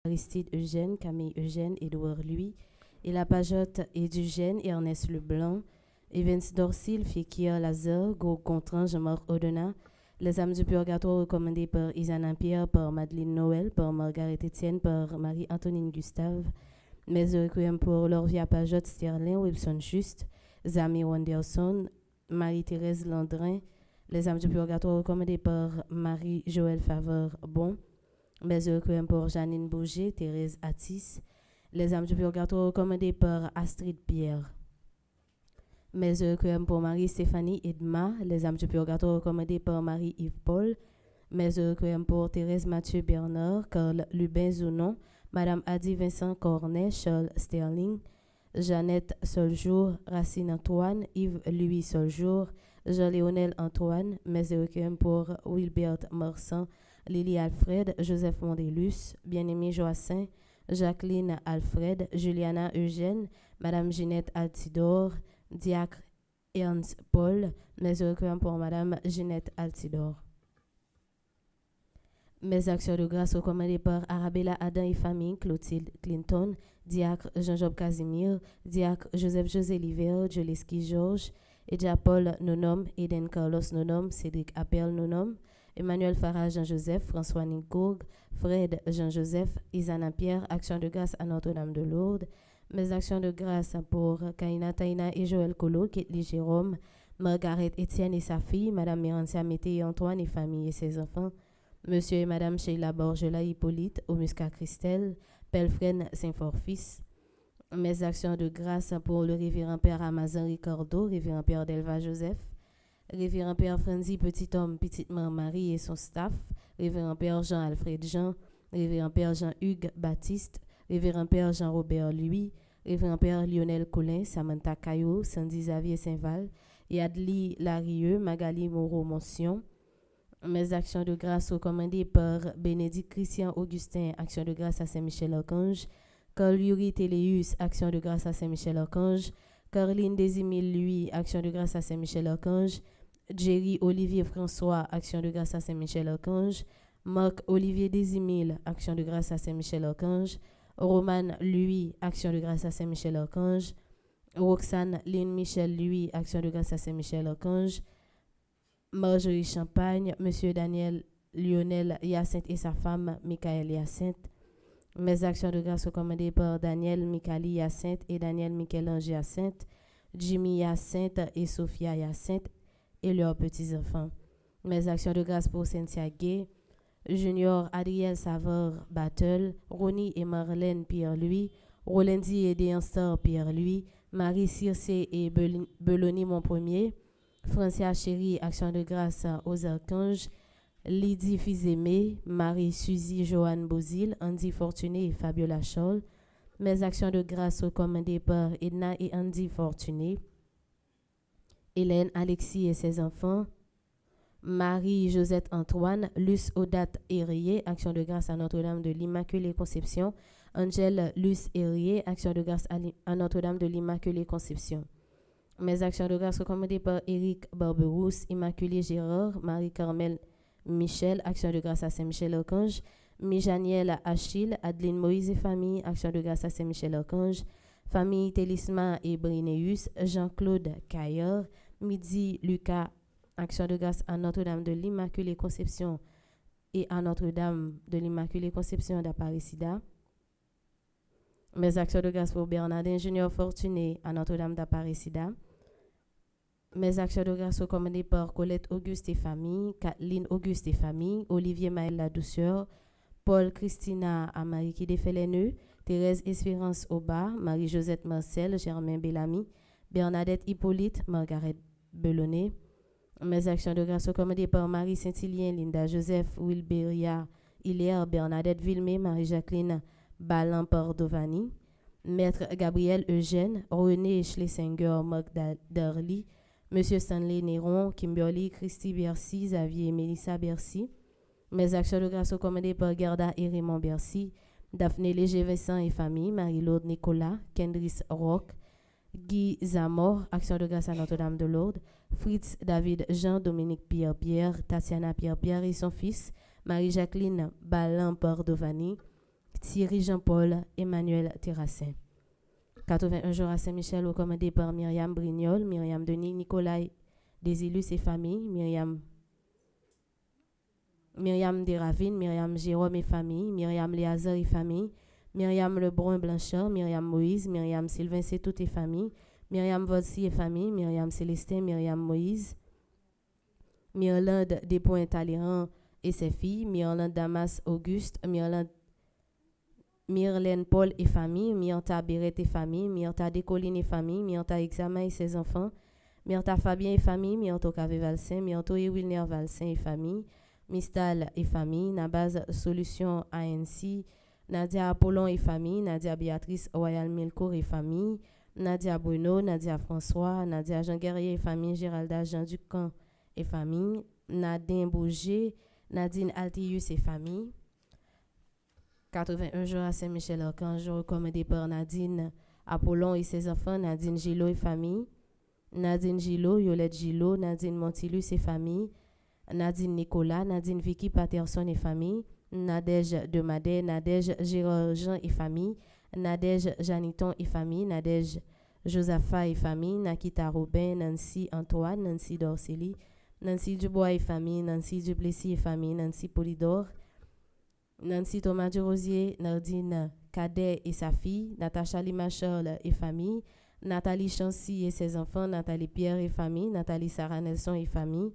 Aristide Eugène, Camille Eugène, Édouard Louis, et la Pajotte et Dugène, Ernest Leblanc, Evans Dorsil, Fekir Lazare, Gros Contran, Jean-Marc Odena, Les âmes du purgatoire recommandées par Isana Pierre, par Madeleine Noël, par Margaret Etienne, par Marie-Antonine Gustave, mes requiem pour Lorvia Pajotte, Sterling, Wilson Juste, Zami Wanderson, Marie-Thérèse Landrin, les âmes du purgatoire recommandées par Marie-Joëlle Faveur Bon, mes requiem pour Janine Bouger, Thérèse Attis, les âmes du purgatoire recommandées par Astrid Pierre. Mes requiem pour Marie-Stéphanie Edma, les âmes du purgatoire recommandées par Marie-Yves Paul, mes requiem pour Thérèse Mathieu Bernard, Carl Lubin Zounon, Madame Adi Vincent Cornet, Charles Sterling, Jeannette Soljour, Racine Antoine, Yves Louis Soljour, Jean-Léonel Antoine, mes requiem pour Wilbert Marsan, Lily Alfred, Joseph Mondelus, Bien-Aimé Joassin, Jacqueline Alfred, Juliana Eugène, Madame Ginette Altidore, Diacre Ernst Paul, mes requiem pour Madame Ginette Altidore. Mes actions de grâce recommandées par Arabella Adam et famille, Clotilde Clinton, Diacre Jean-Job Casimir, Diacre Joseph José Liver, Joleski Georges, Edja Paul Nonom, Eden Carlos Nonom, Cédric Appel Nonom, Emmanuel Farah Jean-Joseph, François Nicourg, Fred Jean-Joseph, Isana Pierre, action de grâce à Notre-Dame de Lourdes. Mes actions de grâce pour Kaina Taina et Joël Colo, Ketli Jérôme, Margaret Etienne et sa fille, Madame Mérantia Mété et Antoine et famille et ses enfants, Monsieur et Madame Sheila Borgela Hippolyte, Omusca Christelle, Pelfren Saint-Forfils. Mes actions de grâce pour le révérend Père Amazon Ricardo, révérend Père Delva Joseph, révérend Père Franzi Petit-Homme, Petite-Mère Marie et son staff, révérend Père Jean-Alfred Jean, révérend Père Jean-Hugues Baptiste, révérend Père Jean-Robert Louis, révérend Père Lionel Collin, Samantha Caillot, Sandy Xavier Saint-Val, Yadli Larieux, Magali Moreau-Moncion. Mes actions de grâce recommandées par Bénédicte Christian Augustin, action de grâce à Saint-Michel-Archange, Carl Yuri Téléus, action de grâce à Saint-Michel-Archange, Caroline Désimile Louis, action de grâce à Saint-Michel-Archange, Jerry Olivier François, action de grâce à Saint-Michel-Archange, Marc Olivier Désimile, action de grâce à Saint-Michel-Archange, Roman Louis, action de grâce à Saint-Michel-Archange, Roxane Lynn Michel Louis, action de grâce à Saint-Michel-Archange, Marjorie Champagne, Monsieur Daniel Lionel Hyacinthe et sa femme Michael Hyacinthe. Mes actions de grâce recommandées par Daniel Michali Hyacinthe et Daniel Michel-Ange Hyacinthe, Jimmy Hyacinthe et Sophia Hyacinthe et leurs petits-enfants. Mes actions de grâce pour Cynthia Gay, Junior Adriel Saveur Battle, Ronnie et Marlène Pierre-Louis, Rolandi et Déanstar Pierre-Louis, Marie Circé et Beloni Mon-Premier, Francia Chéri, action de grâce aux archanges, Lydie Fizemé, Marie-Suzy Joanne Bozil, Andy Fortuné et Fabiola Scholl. Mes actions de grâce recommandées par Edna et Andy Fortuné, Hélène Alexis et ses enfants, Marie-Josette Antoine, Luce Odate Herrier, action de grâce à Notre-Dame de l'Immaculée Conception, Angèle Luce Herrier, action de grâce à Notre-Dame de l'Immaculée Conception. Mes actions de grâce recommandées par Éric Barberousse, Immaculée Gérard, Marie-Carmel Michel, action de grâce à Saint-Michel-Archange, Mijaniel Achille, Adeline Moïse et famille, action de grâce à Saint-Michel-Archange, famille Télisma et Brinéus, Jean-Claude Caillard, Midi Lucas, action de grâce à Notre-Dame de l'Immaculée Conception et à Notre-Dame de l'Immaculée Conception d'Aparecida. Mes actions de grâce pour Bernardin Junior Fortuné à Notre-Dame d'Aparecida. Mes actions de grâce recommandées par Colette Auguste et famille, Kathleen Auguste et famille, Olivier Maël La Douceur, Paul Christina à Marie-Qui Défeleneux, Thérèse Espérance Aubin, Marie-Josette Marcel, Germain Bellamy, Bernadette Hippolyte, Margaret Belonnet. Mes actions de grâce recommandées par Marie Saint-Hilien, Linda Joseph, Wilberia Hilaire, Bernadette Villemé, Marie-Jacqueline Ballan Pardovani, Maître Gabriel Eugène, René Schlesinger, Marc Darly, Monsieur Stanley Néron, Kimberly, Christy Bercy, Xavier et Mélissa Bercy. Mes actions de grâce recommandées par Gerda et Raymond Bercy, Daphné Léger-Vincent et famille, Marie-Laude Nicolas, Kendris Rock, Guy Zamor, action de grâce à Notre-Dame de Lourdes, Fritz David Jean, Dominique Pierre-Pierre, Tatiana Pierre-Pierre et son fils, Marie-Jacqueline Ballan Pardovani, Thierry Jean-Paul, Emmanuel Terrassin. 81 jours à Saint-Michel, recommandé par Myriam Brignol, Myriam Denis, Nicolas Desilus et famille, Myriam Desravines, Myriam Jérôme et famille, Myriam Léazard et famille, Myriam Lebrun Blanchard, Myriam Moïse, Myriam Sylvain Setout et famille, Myriam Volsi et famille, Myriam Célestin, Myriam Moïse, Myrlande Despoints-Talleyrand et ses filles, Myrlande Damas Auguste, Myrlène Paul et famille, Myrta Béret et famille, Myrta Descollines et famille, Myrta Examen et ses enfants, Myrta Fabien et famille, Myrto Cavé Valsin, Myrto et Wilner Valsin et famille, Mistal et famille, Nabaz Solution ANC, Nadia Apollon et famille, Nadia Béatrice Royal Milcourt et famille, Nadia Bruno, Nadia François, Nadia Jean Guerrier et famille, Géralda Jean Ducamp et famille, Nadine Bourget, Nadine Altius et famille. 81 jours à Saint-Michel-Archange, recommandé par Nadine Apollon et ses enfants, Nadine Gillot et famille, Nadine Gillot, Yolette Gillot, Nadine Montilus et famille, Nadine Nicolas, Nadine Vicky Patterson et famille, Nadège Demadé, Nadège Gérard Jean et famille, Nadège Janiton et famille, Nadège Josapha et famille, Nakita Robin, Nancy Antoine, Nancy Dorceli, Nancy Dubois et famille, Nancy Duplessis et famille, Nancy Polydore, Nancy Thomas Rosier, Nardine Cadet et sa fille, Natacha Lima Charles et famille, Nathalie Chancy et ses enfants, Nathalie Pierre et famille, Nathalie Sarah Nelson et famille,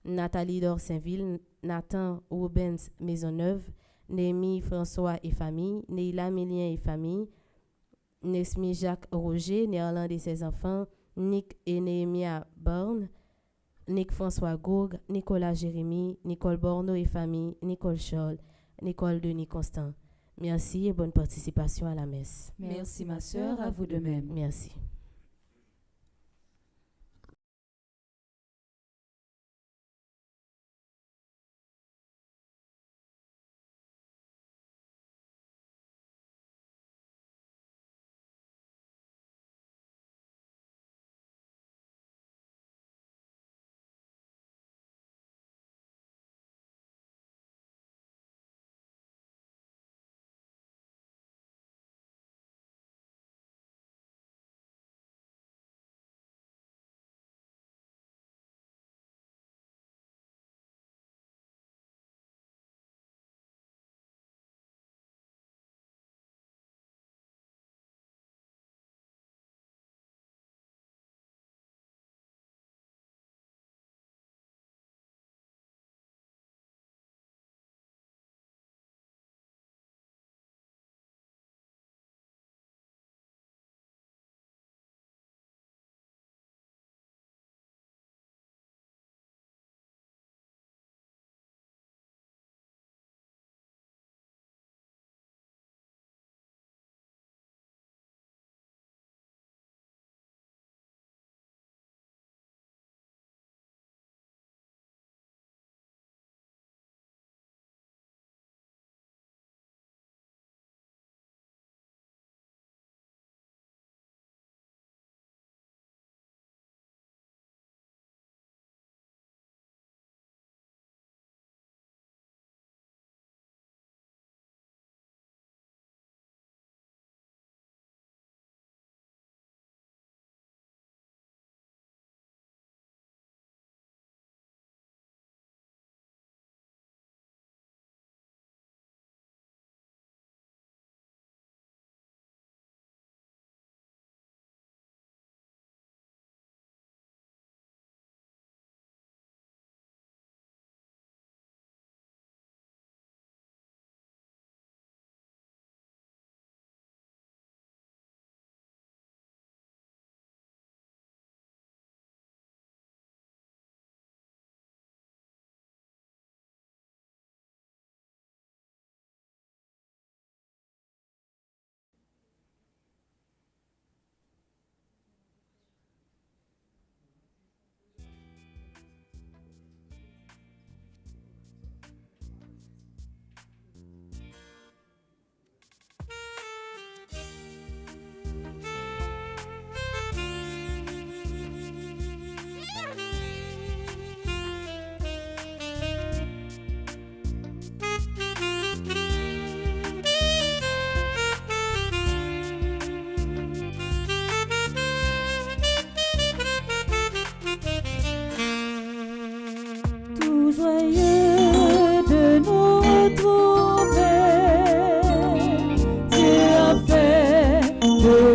Nathalie Dorsainville, Nathan Rubens Maisonneuve, Némi François et famille, Neila Mélien et famille, Nesmi Jacques Roger, Néerland et ses enfants, Nick et Néhémia Borne, Nick François Gourg, Nicolas Jérémy, Nicole Borneau et famille, Nicole Scholl, Nicole Denis Constant. Merci et bonne participation à la messe. Merci ma sœur, à vous de même. Merci.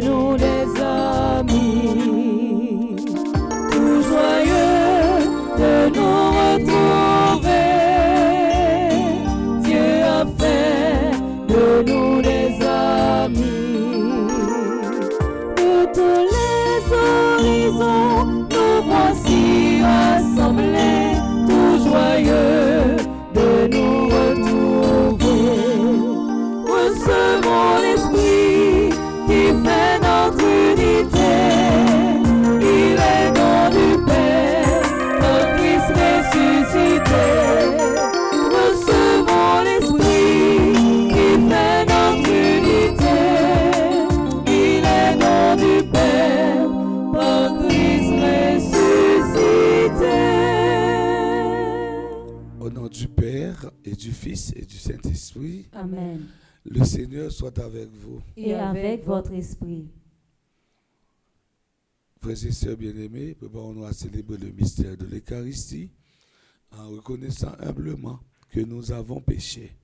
de nous les amis, tout joyeux de nous retrouver. Dieu a fait de nous les amis, de tous les horizons, nous voici rassemblés, tout joyeux de nous retrouver. Recevons l'Esprit qui fait notre unité. Il est don du Père, notre Christ ressuscité. Recevons l'Esprit qui fait notre unité. Il est don du Père, notre Christ ressuscité. Au nom du Père et du Fils et du Saint-Esprit, Amen. le Seigneur soit avec vous. Et avec votre esprit. Frères et sœurs bien-aimés, préparons-nous à célébrer le mystère de l'Eucharistie en reconnaissant humblement que nous avons péché.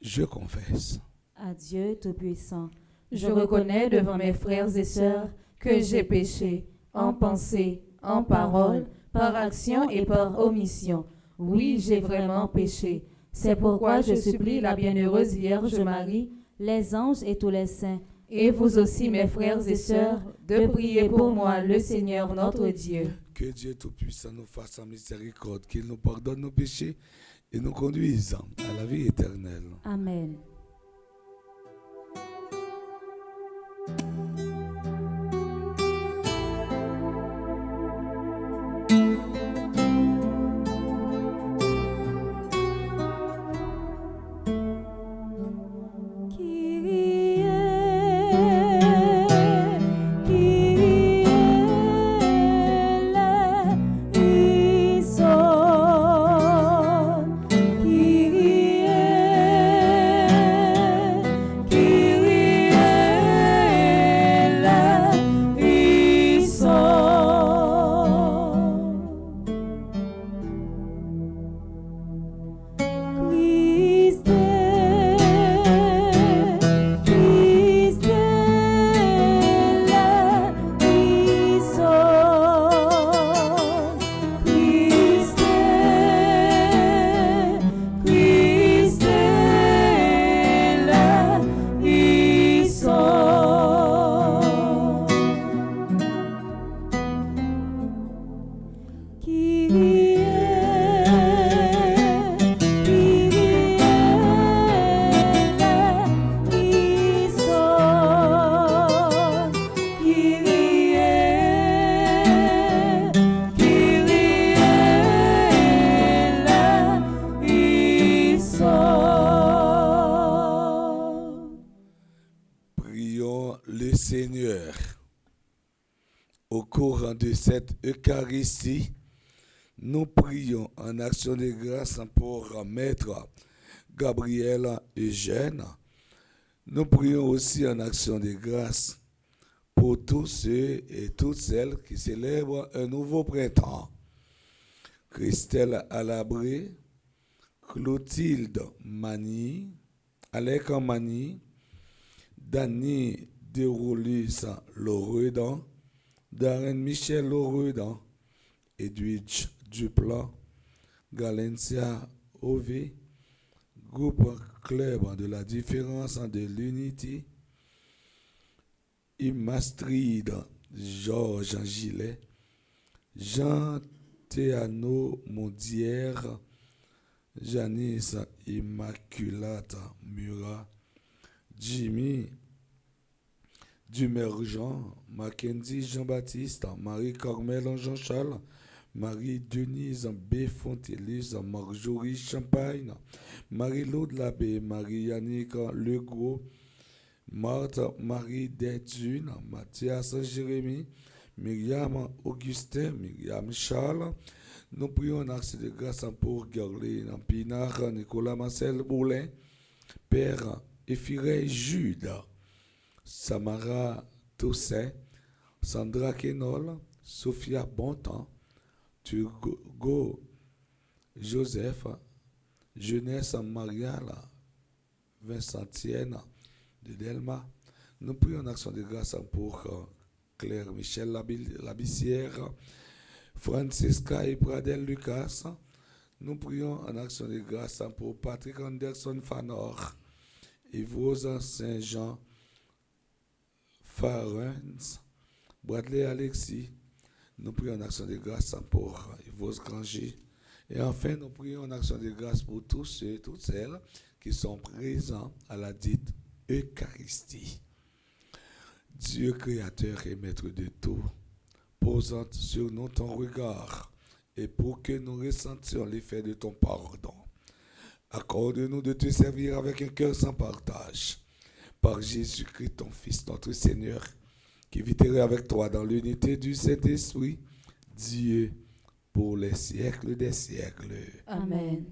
Je confesse. À Dieu Tout-Puissant, je reconnais devant mes frères et sœurs que j'ai péché en pensée, en parole, par action et par omission. Oui, j'ai vraiment péché. C'est pourquoi je supplie la bienheureuse Vierge Marie, les anges et tous les saints, et vous aussi, mes frères et sœurs, de prier pour moi, le Seigneur notre Dieu. Que Dieu Tout-Puissant nous fasse en miséricorde, qu'il nous pardonne nos péchés et nous conduise à la vie éternelle. Amen. Seigneur, au cours de cette Eucharistie, nous prions en action de grâce pour Maître Gabriel Eugène. Nous prions aussi en action de grâce pour tous ceux et toutes celles qui célèbrent un nouveau printemps. Christelle Alabré, Clotilde Mani, Alec Mani, Dany Deroulis Loredan, Darren Michel Loredan, Edwidge Duplan, Galencia Ové, groupe club de la différence de l'unité, Imastrid Georges Gilet, Jean Théano Mondière, Janice Immaculata Murat, Jimmy Dumergent, Mackenzie Jean-Baptiste, Marie-Carmel Jean-Charles, Marie-Denise B. Fontelis, Marjorie Champagne, Marie-Laude Labbé, Marie-Yannick Legros, Marthe Marie Détune, Mathias Jérémy, Myriam Augustin, Myriam Charles. Nous prions en accès de grâce pour Gerline Pinard, Nicolas Marcel Boulin, Père Ephiré Jude, Samara Toussaint, Sandra Kenol, Sophia Bontemps, Turgot Joseph, Jeunesse Mariala, Vincentienne de Delma. Nous prions en action de grâce pour Claire Michel Labissière, Francesca et Pradel Lucas. Nous prions en action de grâce pour Patrick Anderson Fanor, Yves Saint-Jean Farens, Bradley Alexis. Nous prions en action de grâce pour Yves Granger. Et enfin, nous prions en action de grâce pour tous ceux et toutes celles qui sont présents à la dite Eucharistie. Dieu créateur et maître de tout, posant sur nous ton regard, et pour que nous ressentions l'effet de ton pardon, accorde-nous de te servir avec un cœur sans partage, par Jésus-Christ ton Fils, notre Seigneur, qui vit avec toi dans l'unité du Saint-Esprit, Dieu, pour les siècles des siècles. Amen.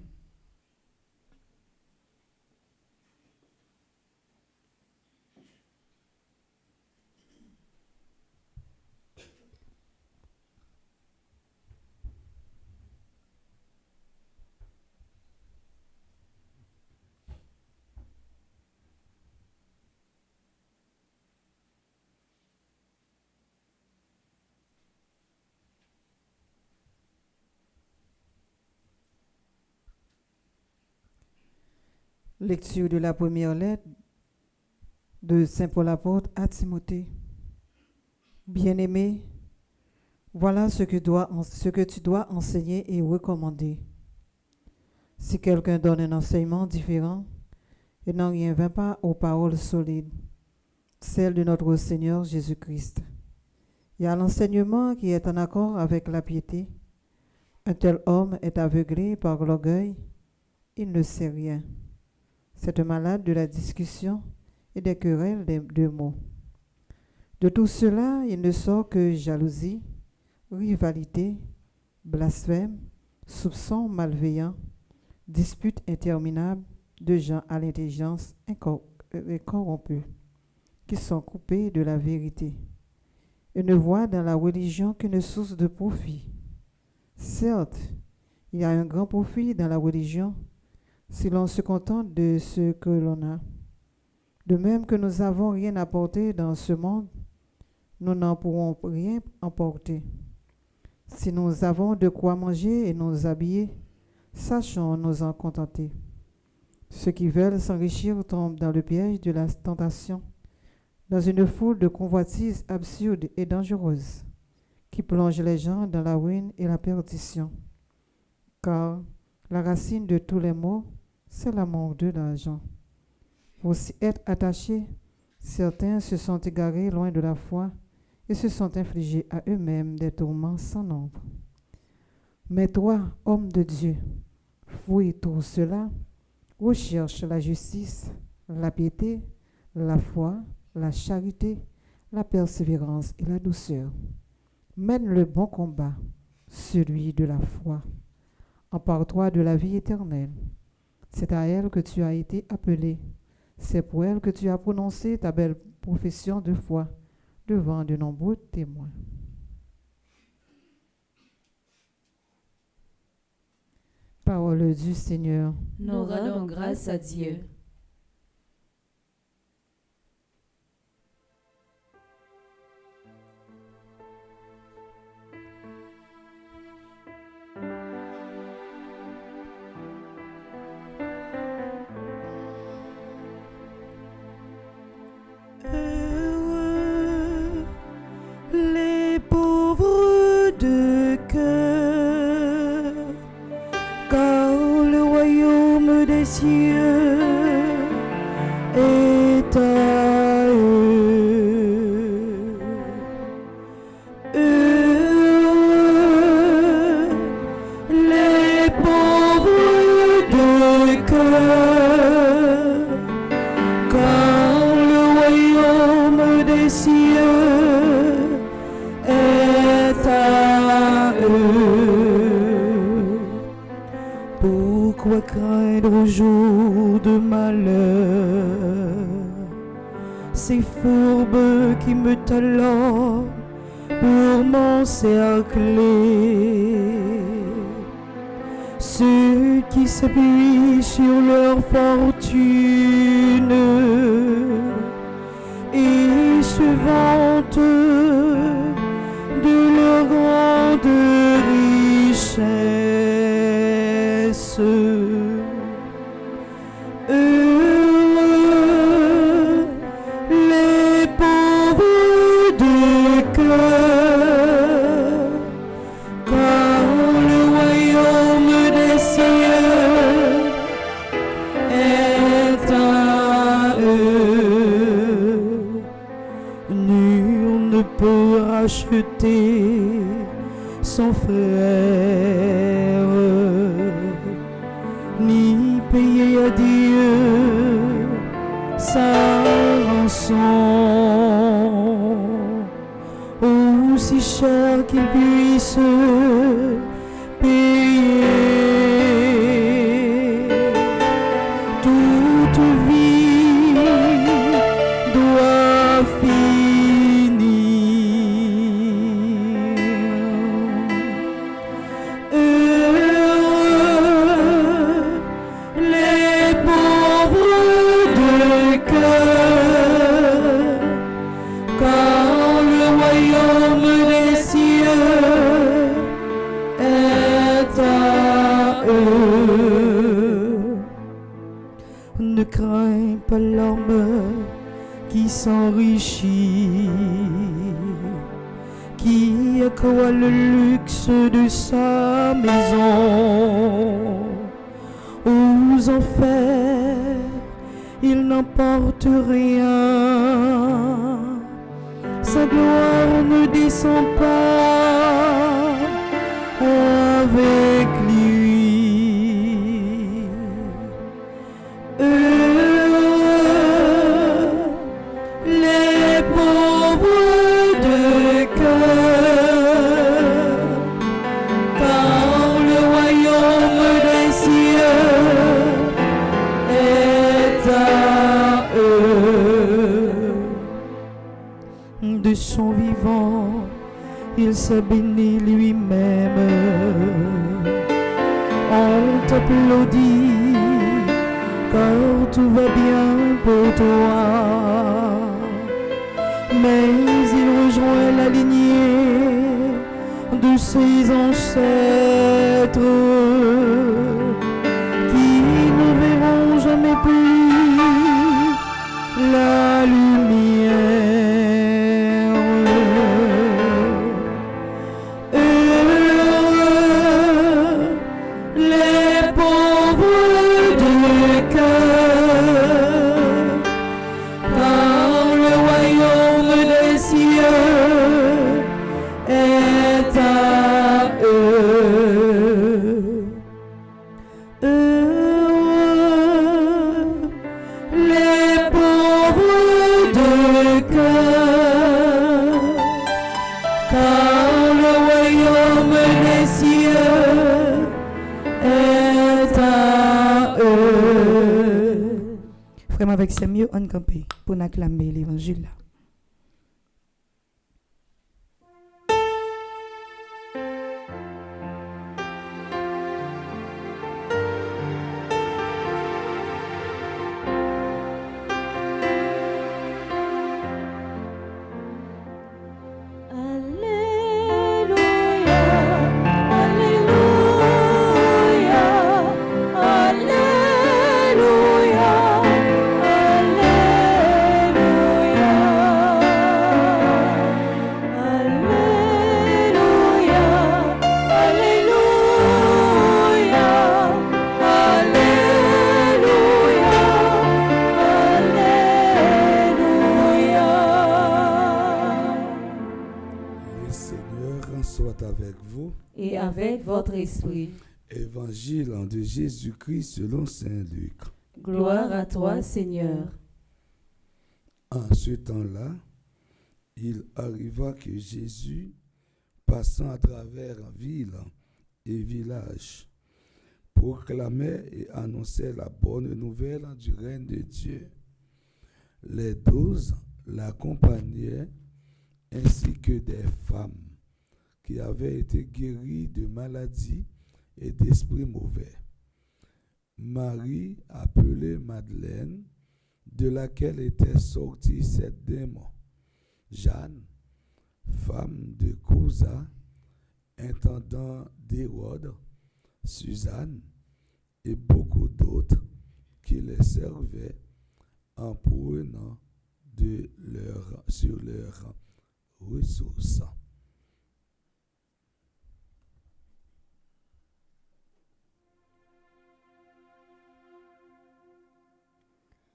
Lecture de la première lettre de Saint Paul apôtre à Timothée. Bien-aimé, voilà ce que tu dois enseigner et recommander. Si quelqu'un donne un enseignement différent et n'en revient pas aux paroles solides, celles de notre Seigneur Jésus-Christ, et à l'enseignement qui est en accord avec la piété, un tel homme est aveuglé par l'orgueil, il ne sait rien. C'est un malade de la discussion et des querelles de mots. De tout cela, il ne sort que jalousie, rivalité, blasphème, soupçons malveillants, disputes interminables de gens à l'intelligence corrompue, qui sont coupés de la vérité et ne voient dans la religion qu'une source de profit. Certes, il y a un grand profit dans la religion, si l'on se contente de ce que l'on a. De même que nous n'avons rien apporté dans ce monde, nous n'en pourrons rien emporter. Si nous avons de quoi manger et nous habiller, sachons nous en contenter. Ceux qui veulent s'enrichir tombent dans le piège de la tentation, dans une foule de convoitises absurdes et dangereuses, qui plongent les gens dans la ruine et la perdition. Car la racine de tous les maux, c'est l'amour de l'argent. Pour s'y être attachés, certains se sont égarés loin de la foi et se sont infligés à eux-mêmes des tourments sans nombre. Mais toi, homme de Dieu, fouille tout cela, recherche la justice, la piété, la foi, la charité, la persévérance et la douceur. Mène le bon combat, celui de la foi. Empare-toi de la vie éternelle. C'est à elle que tu as été appelé. C'est pour elle que tu as prononcé ta belle profession de foi devant de nombreux témoins. Parole du Seigneur. Nous rendons grâce à Dieu. Les pauvres de cœur, car le royaume des cieux est à eux. Les pauvres de cœur, car le royaume des cieux est à eux. Pourquoi craindre au jour de malheur ces fourbes qui me talonnent pour m'encercler? Ceux qui s'appuient sur leur fortune et se vantent de leur grande richesse. Heureux les pauvres de cœur, car le royaume des cieux est à eux. Nul ne peut racheter son frère, ni payer à Dieu sa rançon, aussi cher qu'il puisse payer. Toute vie doit finir. Heureux les pauvres de cœur, car le royaume des cieux est à eux. Ne crains pas l'homme qui s'enrichit, qui accroît le luxe de sa maison. Aux enfers, il n'emporte rien. Sa gloire ne descend pas avec lui. Heureux les pauvres de cœur, car le royaume des cieux est à eux. De son vivant, il s'est béni lui-même. On t'applaudit, car tout va bien pour toi. Mais il rejoint la lignée de ses ancêtres, qui ne verront jamais plus la lumière. Heureux les pauvres de cœur, car le royaume des cieux est à eux. Heureux les pauvres de cœur, car le royaume des cieux est à eux. Frère, avec ces mieux on campé pour acclamer l'évangile là. Le Seigneur soit avec vous. Et avec votre esprit. Évangile de Jésus-Christ selon saint Luc. Gloire à toi, Seigneur. En ce temps-là, il arriva que Jésus, passant à travers villes et villages, proclamait et annonçait la bonne nouvelle du règne de Dieu. Les 12 l'accompagnaient, ainsi que des femmes qui avaient été guéries de maladies et d'esprits mauvais. Marie, appelée Madeleine, de laquelle était sorti cette démon. Jeanne, femme de Cousa, intendant d'Hérode, Suzanne et beaucoup d'autres qui les servaient en prenant sur leurs ressources.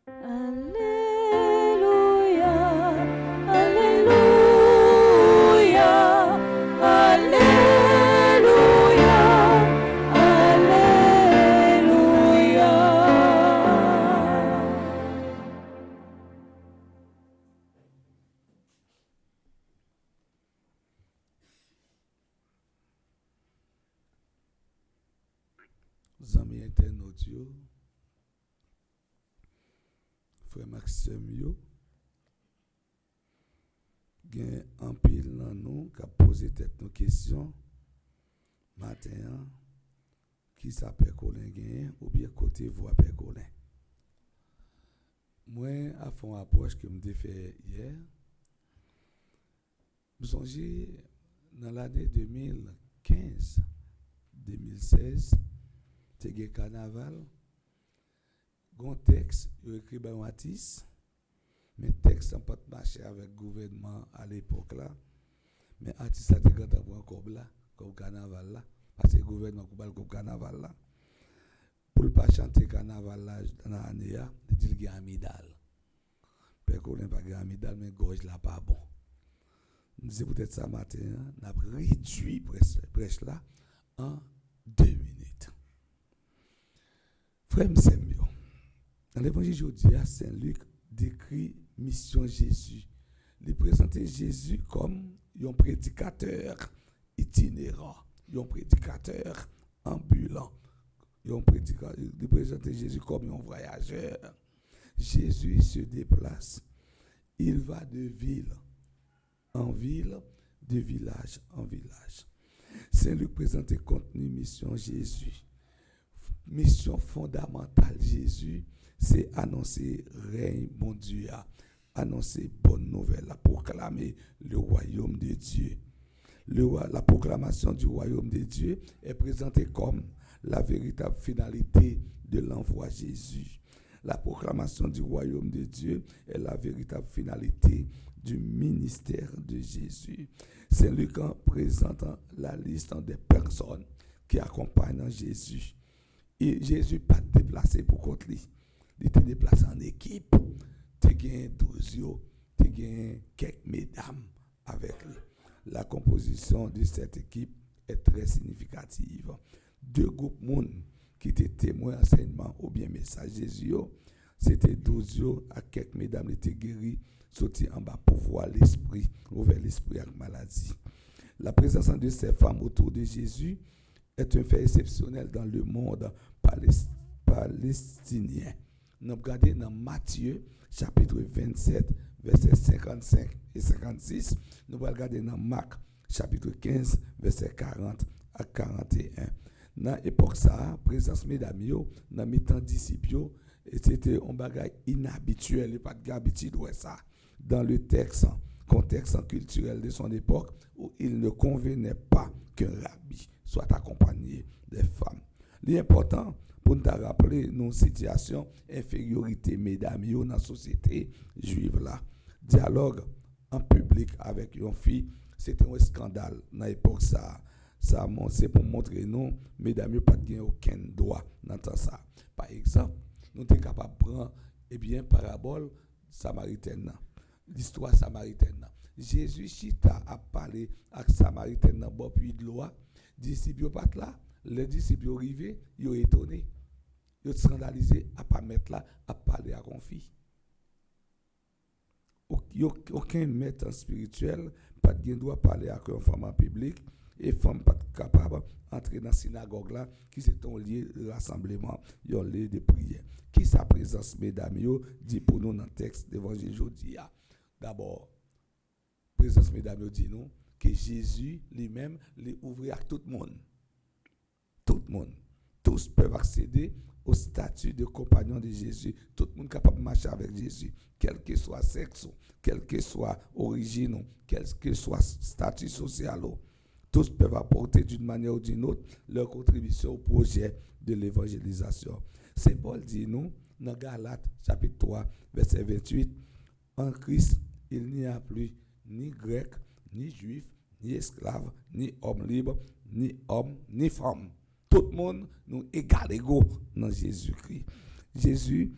Alléluia, Alléluia, Alléluia, Alléluia. Amis internautes, frère Maxime, gen un pile dans nous qui a posé tête nos questions matin, qui s'appelle Colin Gain ou bien côté voix Père Colin. Moi, à fond approche que me fait hier, je songez dans l'année 2015-2016, c'était un carnaval. Un texte écrit par un artiste, mais texte n'a pas marché avec le gouvernement à l'époque là. Mais l'artiste a été grand encore là, comme carnaval là, parce que le gouvernement a comme carnaval là. Pour ne pas chanter carnaval là dans l'année, il dit qu'il y a un médaille. Père Colin n'a pas de médaille, mais gorge là pas bon. C'est peut-être ça matin, on a réduit prêche là en 2 minutes. Frère Msembio, dans l'évangile aujourd'hui, Saint Luc décrit mission Jésus. Il présente Jésus comme un prédicateur itinérant, un prédicateur ambulant. Il présente Jésus comme un voyageur. Jésus se déplace. Il va de ville en ville, de village en village. Saint Luc présente contenu mission Jésus. Mission fondamentale Jésus, c'est annoncer règne bon Dieu, annoncer bonne nouvelle, proclamer le royaume de Dieu. La proclamation du royaume de Dieu est présentée comme la véritable finalité de l'envoi Jésus. La proclamation du royaume de Dieu est la véritable finalité du ministère de Jésus. Saint Luc présente la liste des personnes qui accompagnent Jésus. Et Jésus n'est pas déplacé pour contre lui. Il était déplacé en équipe. Tu as 12 yeux, tu as quelques mesdames avec lui. La composition de cette équipe est très significative. 2 groupes monde qui étaient témoins enseignement ou bien message Jésus, c'était 12 yeux à quelques mesdames qui étaient guéries, sortis en bas pour voir l'esprit, ouvrir l'esprit avec maladie. La présence de ces femmes autour de Jésus est un fait exceptionnel dans le monde palestinien. Nous regardons dans Matthieu, chapitre 27, versets 55 et 56. Nous regardons dans Marc, chapitre 15, versets 40 à 41. Dans l'époque, la présence mesdames, dans les temps disciples, c'était un bagage inhabituel, et pas de habitude de ça. Dans le contexte culturel de son époque, où il ne convenait pas qu'un rabbi soit accompagné des femmes. L'important, pour nous rappeler nos situations, infériorité, mesdames, dans la société juive là. Dialogue en public avec une fille, c'était un scandale dans l'époque ça. C'est pour montrer nous, mesdames, pas de aucun droit dans ça. Par exemple, nous sommes capables de prendre parabole samaritaine, l'histoire samaritaine. Jésus chita a parlé avec samaritaine dans bon puits de l'eau. Disciples pas là, les disciples arrivés, ils ont étonné. Ils ont scandalisé à pas mettre là à parler à une fille. Aucun maître spirituel pas de droit parler à une femme en public et femme pas capable d'entrer dans la synagogue là qui c'est un lieu de rassemblement, un lieu de prière. Qui sa présence mesdames dit pour nous dans le texte d'évangile aujourd'hui. D'abord, présence mesdames dit nous que Jésus lui-même les ouvrit à tout le monde. Tout le monde. Tous peuvent accéder au statut de compagnon de Jésus. Tout le monde est capable de marcher avec Jésus, quel que soit sexe, quelle que soit origine, quel que soit statut social. Tous peuvent apporter d'une manière ou d'une autre leur contribution au projet de l'évangélisation. Saint Paul dit nous, dans Galates chapitre 3, verset 28, en Christ, il n'y a plus ni grec, ni juif, ni esclave, ni homme libre, ni homme, ni femme. Tout le monde nous égale égaux dans Jésus-Christ. Jésus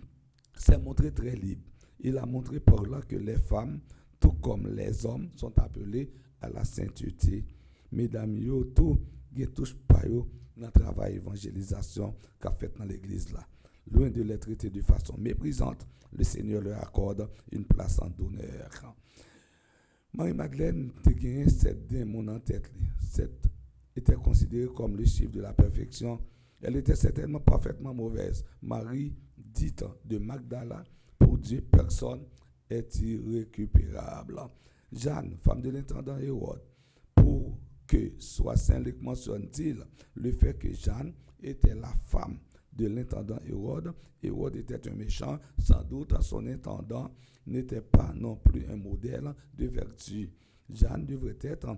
s'est montré très libre. Il a montré par là que les femmes, tout comme les hommes, sont appelés à la sainteté. Mesdames, yo, tout, ils touchent pas yo dans le travail d'évangélisation qu'a fait dans l'église là. Loin de les traiter de façon méprisante, le Seigneur leur accorde une place en d'honneur. Marie-Madeleine a gagné 7 démons en tête. 7 était considérée comme le chiffre de la perfection. Elle était certainement parfaitement mauvaise. Marie, dite de Magdala, pour Dieu, personne est irrécupérable. Jeanne, femme de l'intendant Hérode, pour que soit Saint-Luc mentionne-t-il le fait que Jeanne était la femme de l'intendant Hérode. Hérode était un méchant, sans doute son intendant n'était pas non plus un modèle de vertu. Jeanne devrait être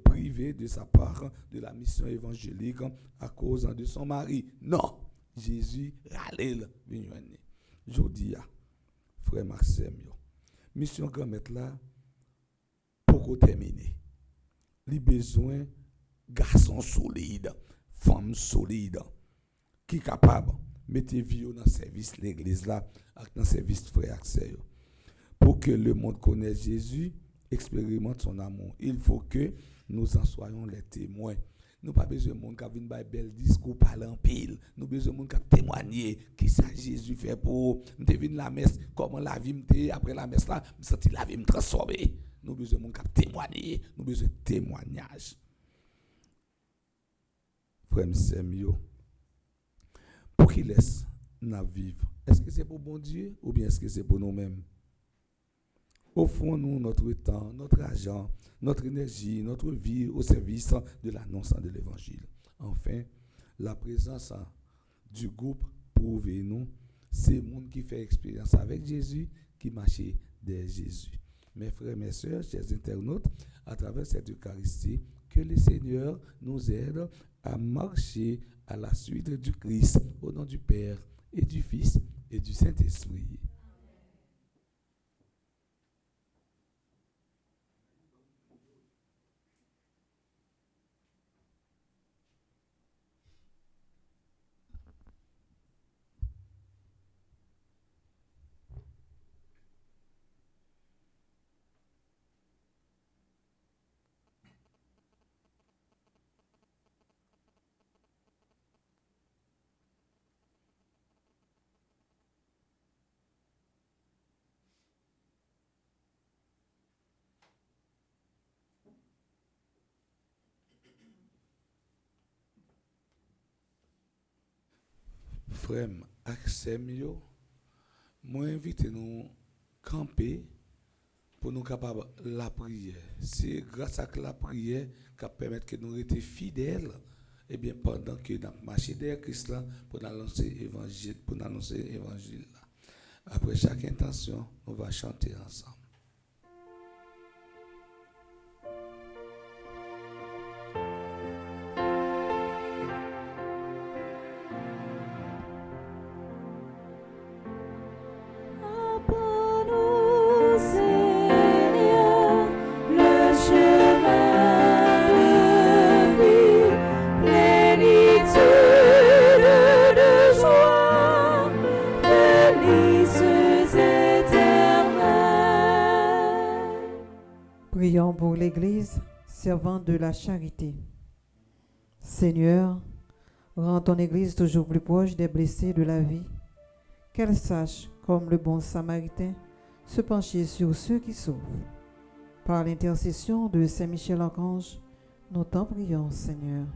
privée de sa part de la mission évangélique à cause de son mari. Non, Jésus râlait. Jodia, frère Maxime, mission grand-mère là, pour terminer. Il a besoin de garçons solides, femmes solides, qui sont capables de mettre vie dans le service de l'église là, dans le service de frère Axel. Pour que le monde connaisse Jésus, expérimente son amour. Il faut que nous en soyons les témoins. Nous n'avons pas besoin de monde qui a une belle discours parler en pile. Nous avons besoin de monde qui a témoigné qui ça Jésus fait pour nous. Nous venu la messe, comment la vie me après la messe là, me senti la vie me transformer. Nous avons besoin de monde qui a témoigné, nous avons besoin de témoignage. Frère Samuel, pour qu'il laisse nous vivre, est-ce que c'est pour bon Dieu ou bien est-ce que c'est pour nous-mêmes? Offrons-nous notre temps, notre argent, notre énergie, notre vie au service de l'annonce de l'évangile. Enfin, la présence du groupe prouve-nous, c'est le monde qui fait expérience avec Jésus, qui marche derrière Jésus. Mes frères, mes sœurs, chers internautes, à travers cette Eucharistie, que le Seigneur nous aide à marcher à la suite du Christ, au nom du Père et du Fils et du Saint-Esprit. Frère Axel, moi invite nous camper pour nous capables la prière. C'est grâce à la prière qui permet que nous restions fidèles et bien pendant que nous marchons derrière Christ pour annoncer l'évangile, Après chaque intention, on va chanter ensemble. Prions pour l'Église, servant de la charité. Seigneur, rends ton Église toujours plus proche des blessés de la vie, qu'elle sache, comme le bon Samaritain, se pencher sur ceux qui souffrent. Par l'intercession de Saint Michel Archange, nous t'en prions, Seigneur.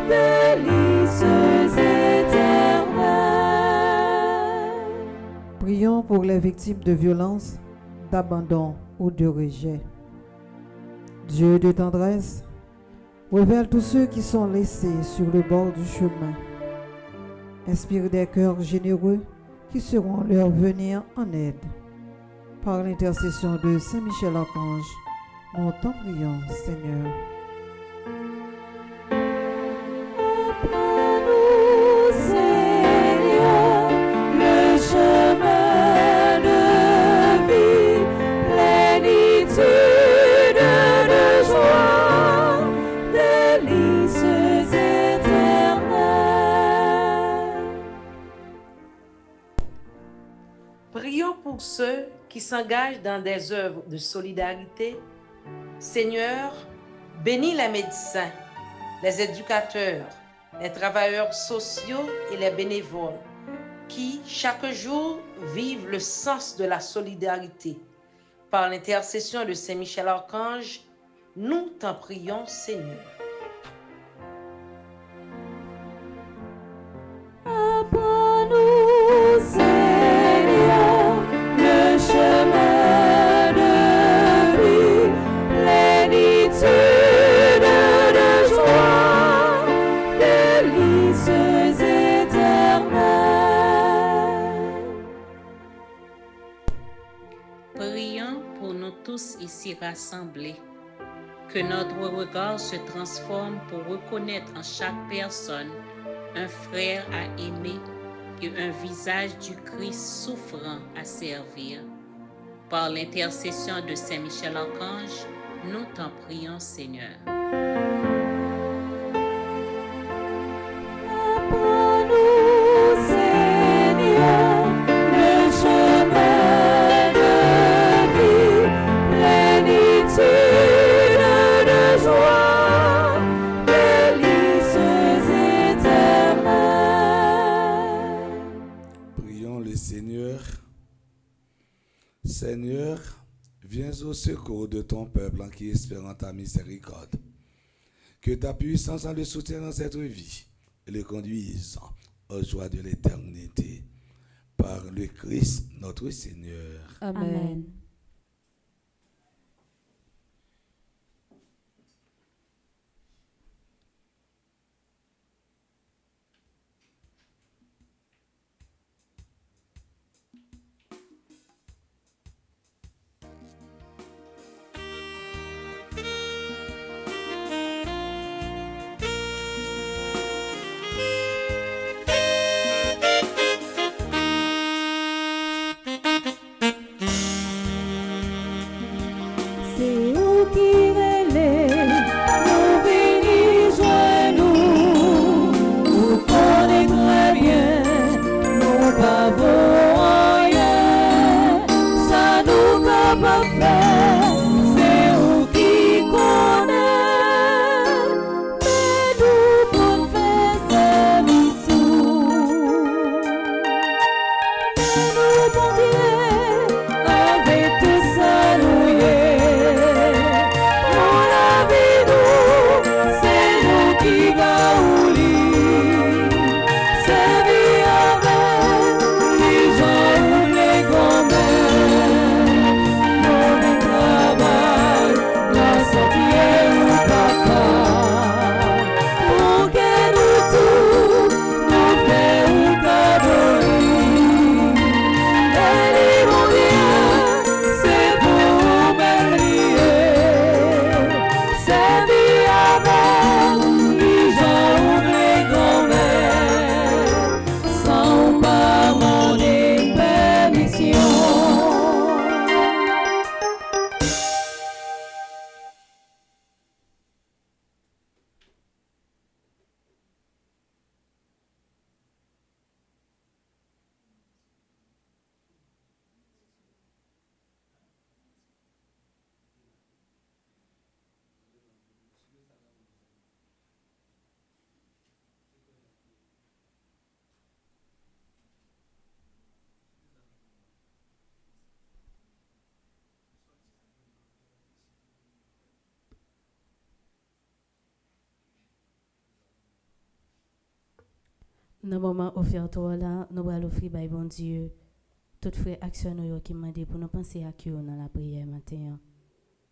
Délices éternelles. victime de violence, d'abandon ou de rejet. Dieu de tendresse, révèle tous ceux qui sont laissés sur le bord du chemin. Inspire des cœurs généreux qui seront leur venir en aide. Par l'intercession de Saint Michel Archange, nous t'en prions, Seigneur. Apprends-nous, Seigneur, le chemin de vie, plénitude de joie, délices éternelles. Prions pour ceux qui s'engagent dans des œuvres de solidarité. Seigneur, bénis les médecins, les éducateurs, les travailleurs sociaux et les bénévoles qui, chaque jour, vivent le sens de la solidarité. Par l'intercession de Saint Michel Archange, nous t'en prions, Seigneur. Apprends-nous, Seigneur, le chemin de vie, plénitude de joie, délices éternelles. Prions pour nous tous ici rassemblés, que notre regard se transforme pour reconnaître en chaque personne un frère à aimer et un visage du Christ souffrant à servir. Par l'intercession de Saint Michel Archange, nous t'en prions, Seigneur. Apprends-nous, Seigneur, le chemin de vie, plénitude de joie, délices éternelles. Prions le Seigneur. Seigneur, viens au secours de ton peuple en qui espérant ta miséricorde. Que ta puissance en le soutienne dans cette vie et le conduise aux joies de l'éternité. Par le Christ notre Seigneur. Amen. C'est où qui relève, nous bénis, joins-nous, nous connaît très bien, nous n'avons rien, ça nous va pas faire, c'est où qui connaît, mais nous pour faire service, mais nous pour Dieu, avec tout ça nous y est. Pour la vie, nous, c'est nous qui va au lit. Servir avec les gens ou les gommes. Mauvais travail, la sortie ou papa. Pour que nous tous, nous faisons cadeau. Et mon Dieu, c'est pour m'oublier. C'est vie avec les gens ou les gommes, sans pas mon permission. Dans le moment offert toi là, nous allons offrir by bon Dieu Tout frère action nous qui m'a dit pour nous penser à qui dans la prière matin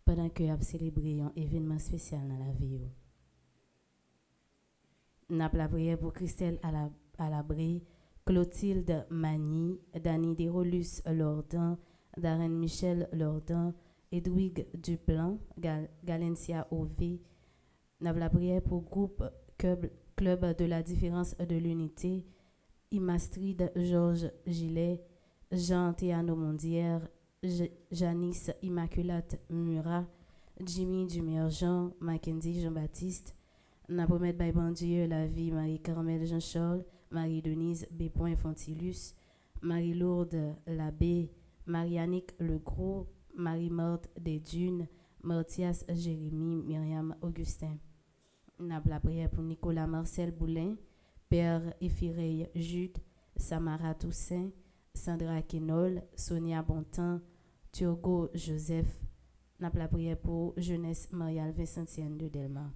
pendant que a célébré un événement spécial dans la vie. N'a la prière pour Christelle à la Bré, Clotilde Magny, Dany Desrolus Lordan, Darren Michel Lordan, Edwige Duplan, Galencia OV. N'a la prière pour groupe Club de la différence de l'unité, Imastrid Georges Gillet, Jean Théano Mondière, Janice Immaculate Murat, Jimmy Dumerjean, Mackenzie Jean-Baptiste. N'a promet by bon Dieu la vie Marie-Carmel Jean-Charles, Marie-Denise B. Fontilus, Marie-Lourdes Labbé, Marie-Annick Legros, Marie-Morte des Dunes, Martias Jérémy, Myriam Augustin. N'a la prière pour Nicolas Marcel Boulin, Père Ephireille Jude, Samara Toussaint, Sandra Kenol, Sonia Bontemps, Thiogo Joseph. N'a la prière pour Jeunesse Mariale Vincentienne de Delma.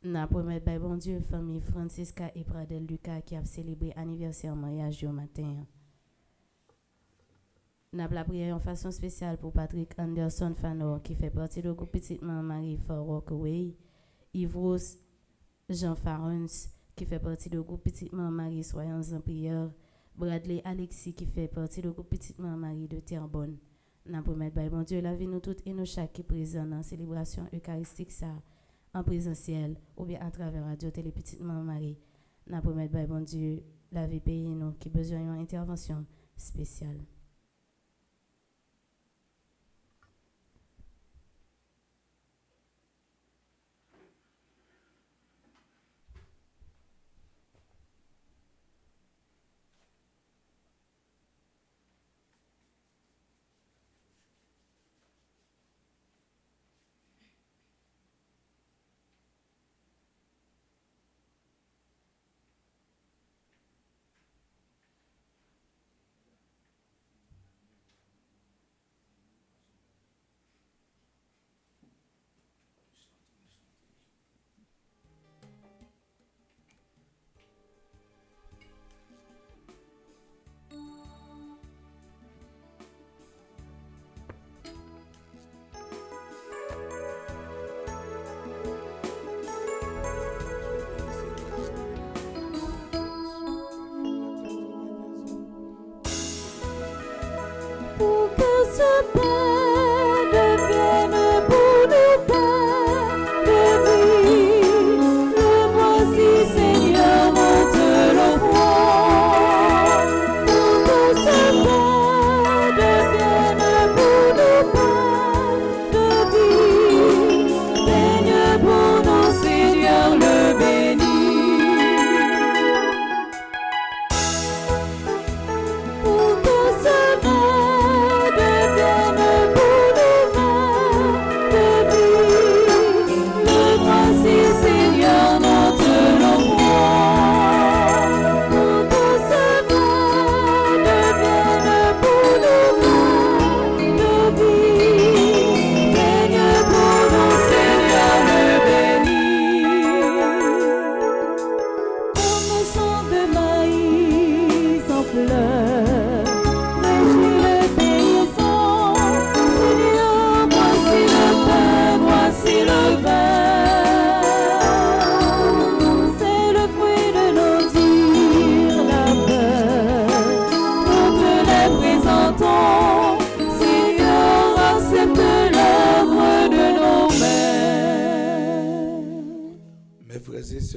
N'a promet by bon Dieu famille Francisca et Pradel Lucas qui a célébré anniversaire mariage au matin. N'a la prière en façon spéciale pour Patrick Anderson Fanor qui fait partie du groupe Petite Marie for Walkaway, Yvros Jean Farens qui fait partie du groupe Petite Marie Soyons en prière, Bradley Alexis qui fait partie du groupe Petite Marie de Terrebonne. N'a promet by bon Dieu la vie nous toutes et nous chaque qui présent dans la célébration eucharistique ça en présentiel ou bien à travers Radio Télé Petite Marie. N'a promet by bon Dieu la vie pays nous qui besoin d'une intervention spéciale.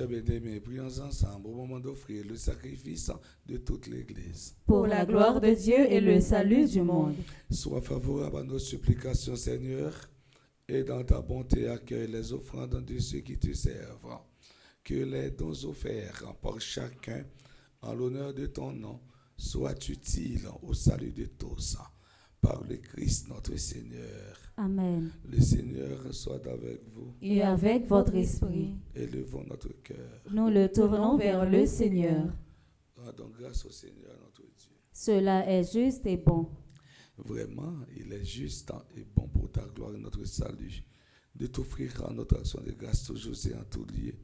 Bien-aimés, prions ensemble au moment d'offrir le sacrifice de toute l'Église. Pour la gloire de Dieu et le salut du monde. Sois favorable à nos supplications, Seigneur, et dans ta bonté accueille les offrandes de ceux qui te servent. Que les dons offerts par chacun en l'honneur de ton nom soient utiles au salut de tous. Par le Christ notre Seigneur. Amen. Le Seigneur soit avec vous. Et avec votre esprit. Élevons notre cœur. Nous le tournons vers le Seigneur. Rendons grâce au Seigneur notre Dieu. Cela est juste et bon. Vraiment, il est juste et bon pour ta gloire et notre salut de t'offrir en notre action de grâce toujours et en tout lieu.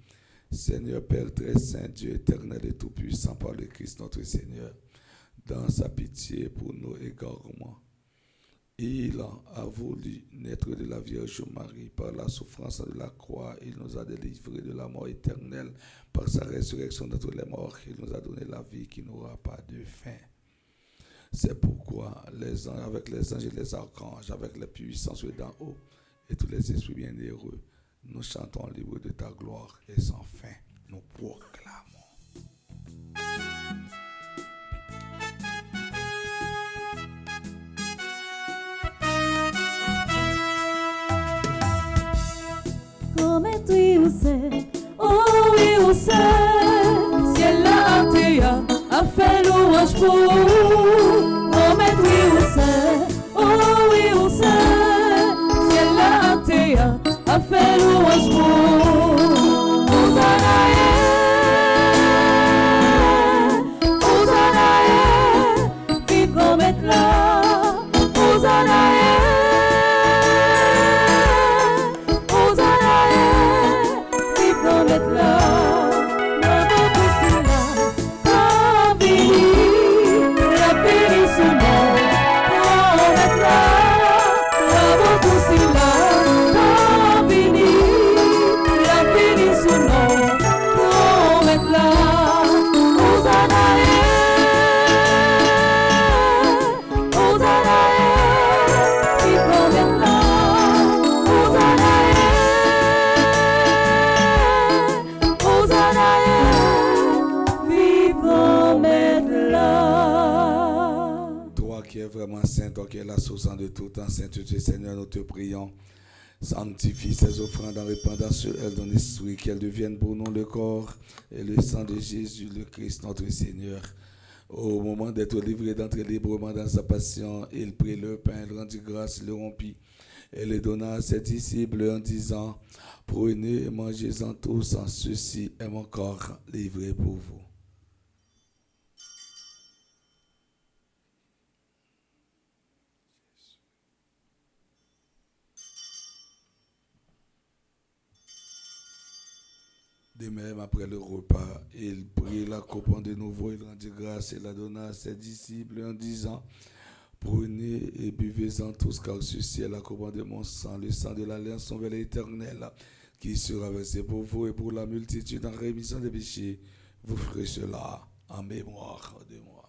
Seigneur Père très saint, Dieu éternel et tout-puissant par le Christ notre Seigneur. dans sa pitié pour nos égarements. Il a voulu naître de la Vierge Marie. Par la souffrance de la croix, il nous a délivrés de la mort éternelle. Par sa résurrection d'entre les morts, il nous a donné la vie qui n'aura pas de fin. C'est pourquoi avec les anges et les archanges, avec les puissances d'en haut et tous les esprits bienheureux, nous chantons libre de ta gloire et sans fin, nous proclamons. Comme tu où c'est, oh oui où c'est, ciel là a fait louange pour. Comme tu où c'est, oh oui où c'est, ciel là a fait louange pour. Hosanna, vive comme être là, Hosanna. Toi qui es la source de tout en sainteté, Seigneur, nous te prions. Sanctifie ces offrandes en répandant sur elles ton esprit, qu'elles deviennent pour nous le corps et le sang de Jésus, le Christ, notre Seigneur. Au moment d'être livré, d'entrer librement dans sa passion, il prit le pain, il rendit grâce, il le rompit et le donna à ses disciples en disant: prenez et mangez-en tous, en ceci est mon corps livré pour vous. De même, après le repas, il prit la coupe de nouveau, il rendit grâce et la donna à ses disciples en disant: prenez et buvez-en tous, car ceci est la coupe de mon sang, le sang de l'alliance nouvelle et éternelle, qui sera versé pour vous et pour la multitude en rémission des péchés. Vous ferez cela en mémoire de moi.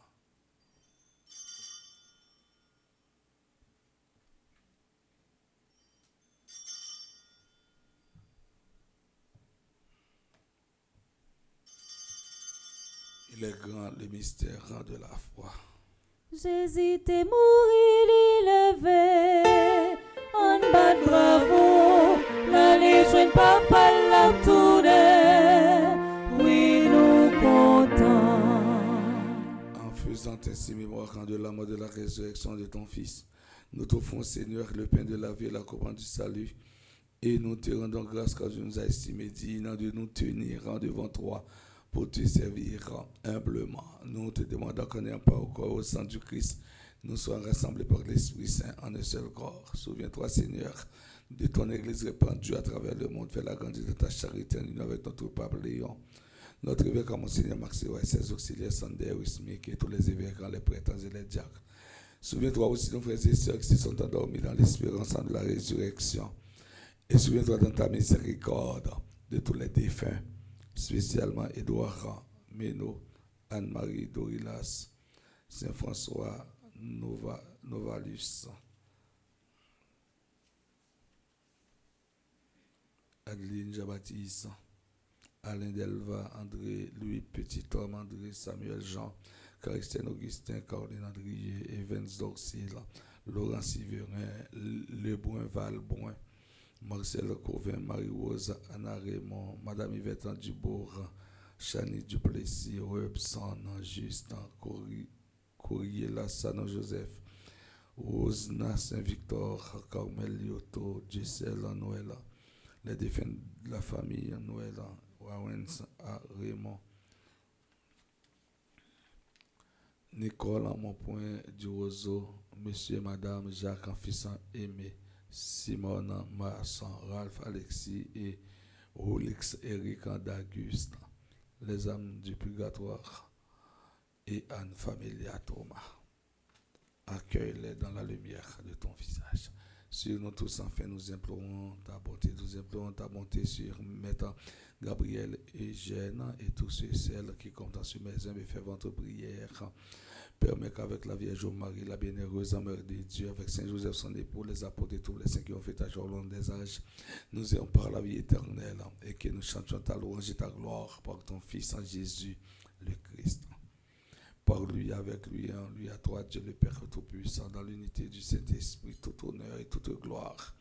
Il est grand le mystère de la foi. Jésus t'est mourir, il levé, en bas de bravo, la légion papa l'a tourné, oui nous contents. En faisant ainsi mémoire de la mort de la résurrection de ton Fils, nous t'offrons, Seigneur, le pain de la vie et la coupe du salut, et nous te rendons grâce car tu nous as estimés dignes de nous tenir devant toi, pour te servir humblement. Nous te demandons qu'on n'ait pas au corps au sang du Christ, nous soyons rassemblés par l'Esprit Saint en un seul corps. Souviens-toi, Seigneur, de ton Église répandue à travers le monde. Fais la grandeur de ta charité en union avec notre pape Léon, notre évêque Monseigneur Maxime et ses auxiliaires Sander, Wismik et tous les évêques, les prêtres et les diacres. Souviens-toi aussi de nos frères et sœurs qui sont endormis dans l'espérance de la résurrection. Et souviens-toi dans ta miséricorde de tous les défunts, spécialement Édouard Méno, Anne-Marie Dorilas, Saint-François Novalus, Adeline Jabatis, Alain Delva, André Louis Petit-Homme, André Samuel Jean, Christian Augustin, Caroline Andrier, Evans Dorsil, Laurent Siverin, Lebrun Valbrun, Marcel Covin, Marie-Rose, Anna Raymond, Madame Yvette Dubourg, Chani Duplessis, Robson, Justin, Courrier Lassanon Joseph, Rosna Saint-Victor, Carmel Lyoto, Gisèle Noël, les défunts de la famille Noël, Wawens Raymond, Nicole en mon point du Roseau, Monsieur et Madame Jacques en fils Aimé, Simone Masson, Ralph Alexis et Rolix Eric d'Auguste, les âmes du purgatoire, et Anne Familia Thomas. Accueille-les dans la lumière de ton visage. Sur nous tous, enfin, nous implorons ta bonté sur Maître Gabriel et Jeanne et tous ceux et celles qui comptent sur mes humbles et ferventes prières. Permets qu'avec la Vierge Marie, la bienheureuse Mère de Dieu, avec Saint Joseph son époux, les apôtres et tous les saints qui ont fait ta joie au long des âges, nous ayons par la vie éternelle et que nous chantions ta louange et ta gloire par ton Fils en Jésus, le Christ. Par lui, avec lui, en lui, à toi, Dieu le Père Tout-Puissant, dans l'unité du Saint-Esprit, tout honneur et toute gloire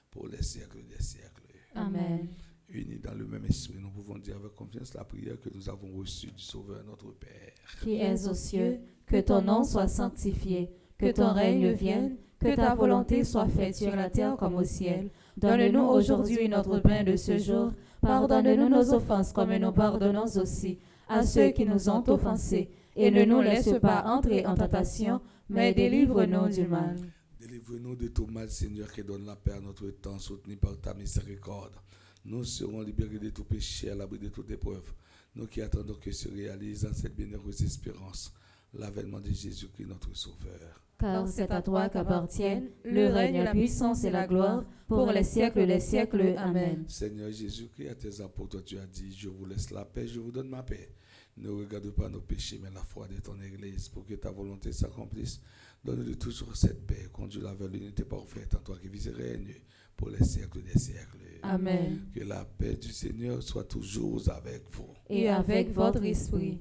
pour les siècles des siècles. Amen. Unis dans le même esprit, nous pouvons dire avec confiance la prière que nous avons reçue du Sauveur notre Père. Qui es aux cieux, que ton nom soit sanctifié, que ton règne vienne, que ta volonté soit faite sur la terre comme au ciel. Donne-nous aujourd'hui notre pain de ce jour. Pardonne-nous nos offenses comme nous pardonnons aussi à ceux qui nous ont offensés. Et ne nous laisse pas entrer en tentation, mais délivre-nous du mal. Délivre-nous de tout mal, Seigneur, qui donne la paix à notre temps, soutenu par ta miséricorde. Nous serons libérés de tout péché, à l'abri de toute épreuve. Nous qui attendons que se réalise en cette bienheureuse espérance l'avènement de Jésus-Christ, notre Sauveur. Car c'est à toi qu'appartiennent le règne, la puissance et la gloire pour les siècles des siècles. Amen. Seigneur Jésus-Christ, à tes apôtres, tu as dit, je vous laisse la paix, je vous donne ma paix. Ne regarde pas nos péchés, mais la foi de ton Église, pour que ta volonté s'accomplisse. Donne-lui toujours cette paix, conduis-la vers l'unité parfaite, en toi qui vis et règne pour les siècles des siècles. Amen. Que la paix du Seigneur soit toujours avec vous. Et avec votre esprit.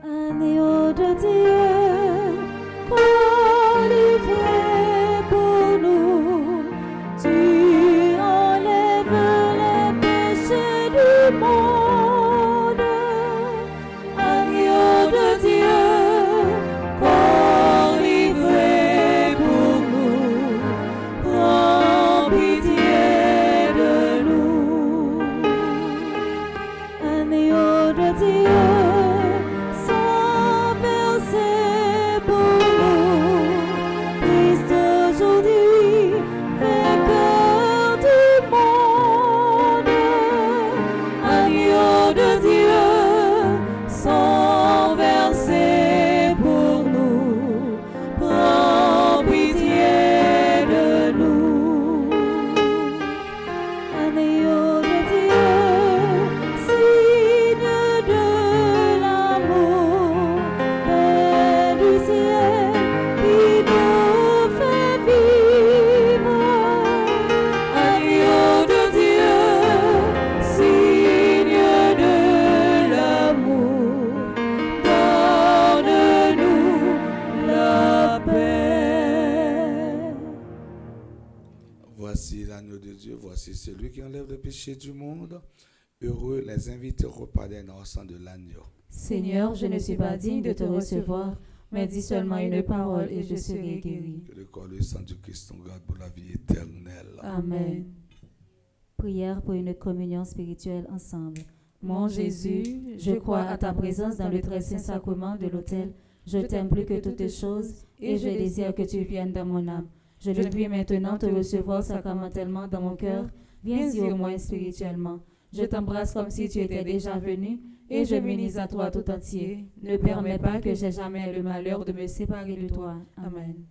Agneau de Dieu, qu'on livrait pour nous, tu enlèves les péchés du monde. Agneau de Dieu, qu'on livrait pour nous, prends pitié de nous. Agneau de Dieu, celui qui enlève le péché du monde. Heureux les invités au repas des noces de l'agneau. Seigneur, je ne suis pas digne de te recevoir, mais dis seulement une parole et je serai guéri. Que le corps et le sang du Christ nous garde pour la vie éternelle. Amen. Prière pour une communion spirituelle ensemble. Mon Jésus, je crois à ta présence dans le très saint sacrement de l'autel. Je t'aime plus que toutes choses et je désire que tu viennes dans mon âme. Je ne puis maintenant te recevoir sacramentellement dans mon cœur. Viens-y au moins spirituellement. Je t'embrasse comme si tu étais déjà venu et je m'unis à toi tout entier. Ne permets pas que j'aie jamais le malheur de me séparer de toi. Amen.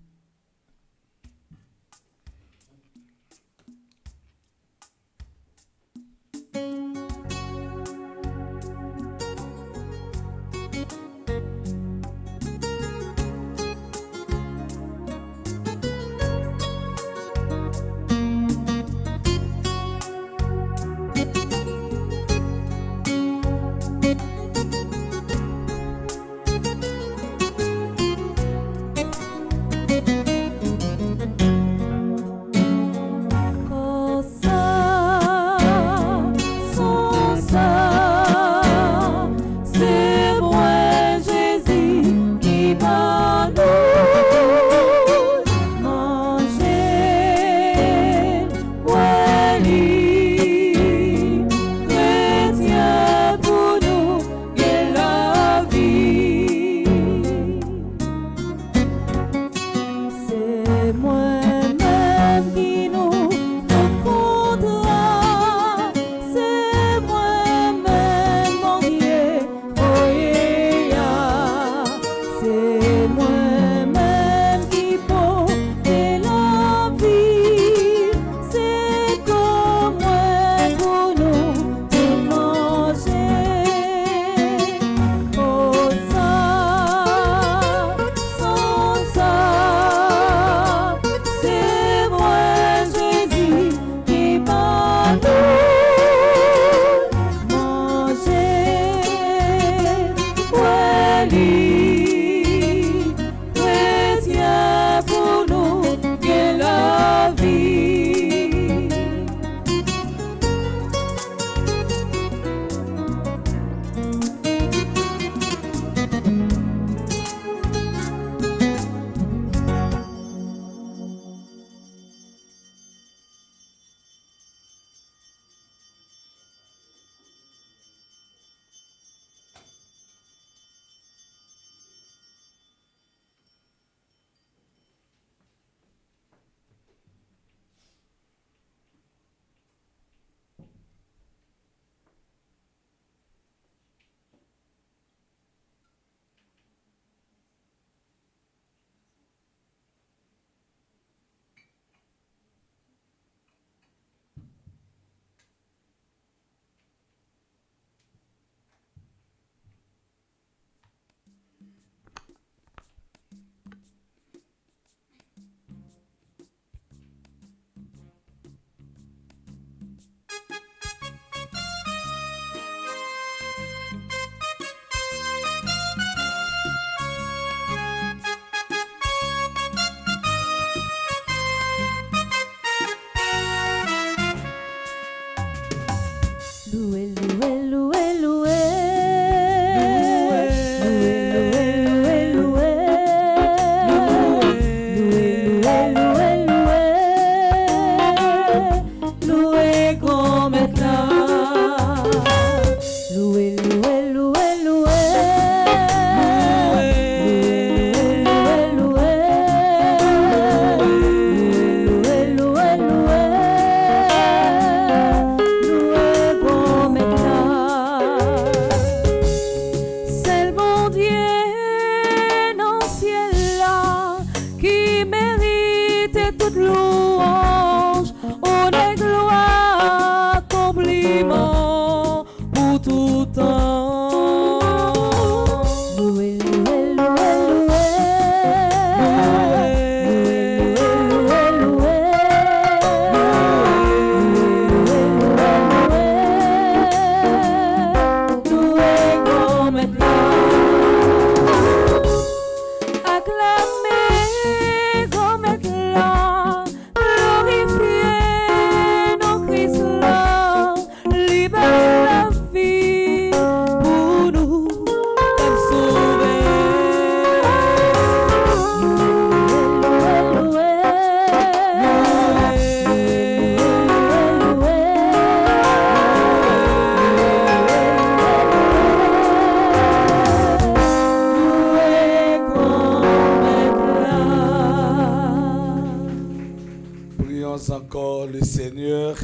Seigneur,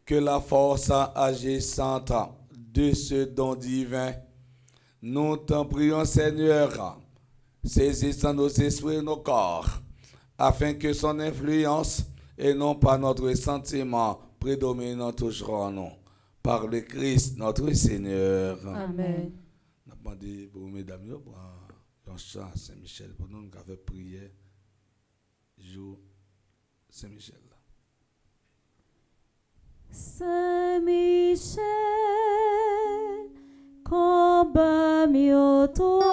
que la force agissante de ce don divin, nous t'en prions, Seigneur, saisissant nos esprits et nos corps, afin que son influence et non pas notre sentiment prédominant toujours en nous. Par le Christ, notre Seigneur. Amen. Nous avons demandé pour mesdames, pour un chant à Saint-Michel, pour nous qui avons prié, jour Saint-Michel. Saint-Michel, combat mieux toi,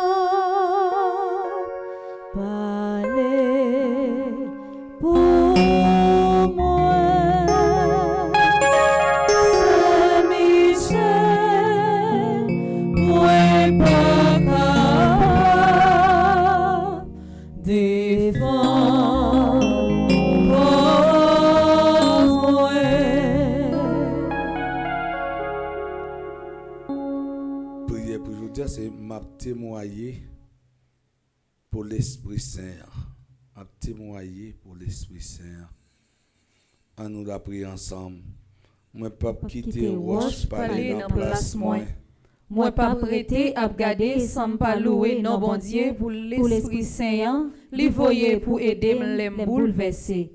parlez pour moi. Saint-Michel, moi pas capable défendre cause moi. Prière pour aujourd'hui, c'est m'a témoigner pour l'Esprit Saint. M'a témoigner pour l'Esprit Saint. On nous l'a prié ensemble. Moi pas quitter roche, parler dans place moi. Moi pas prêté à regarder sans pas louer non bon Dieu pour l'Esprit Saint, li voyer pour aider me bouleverser.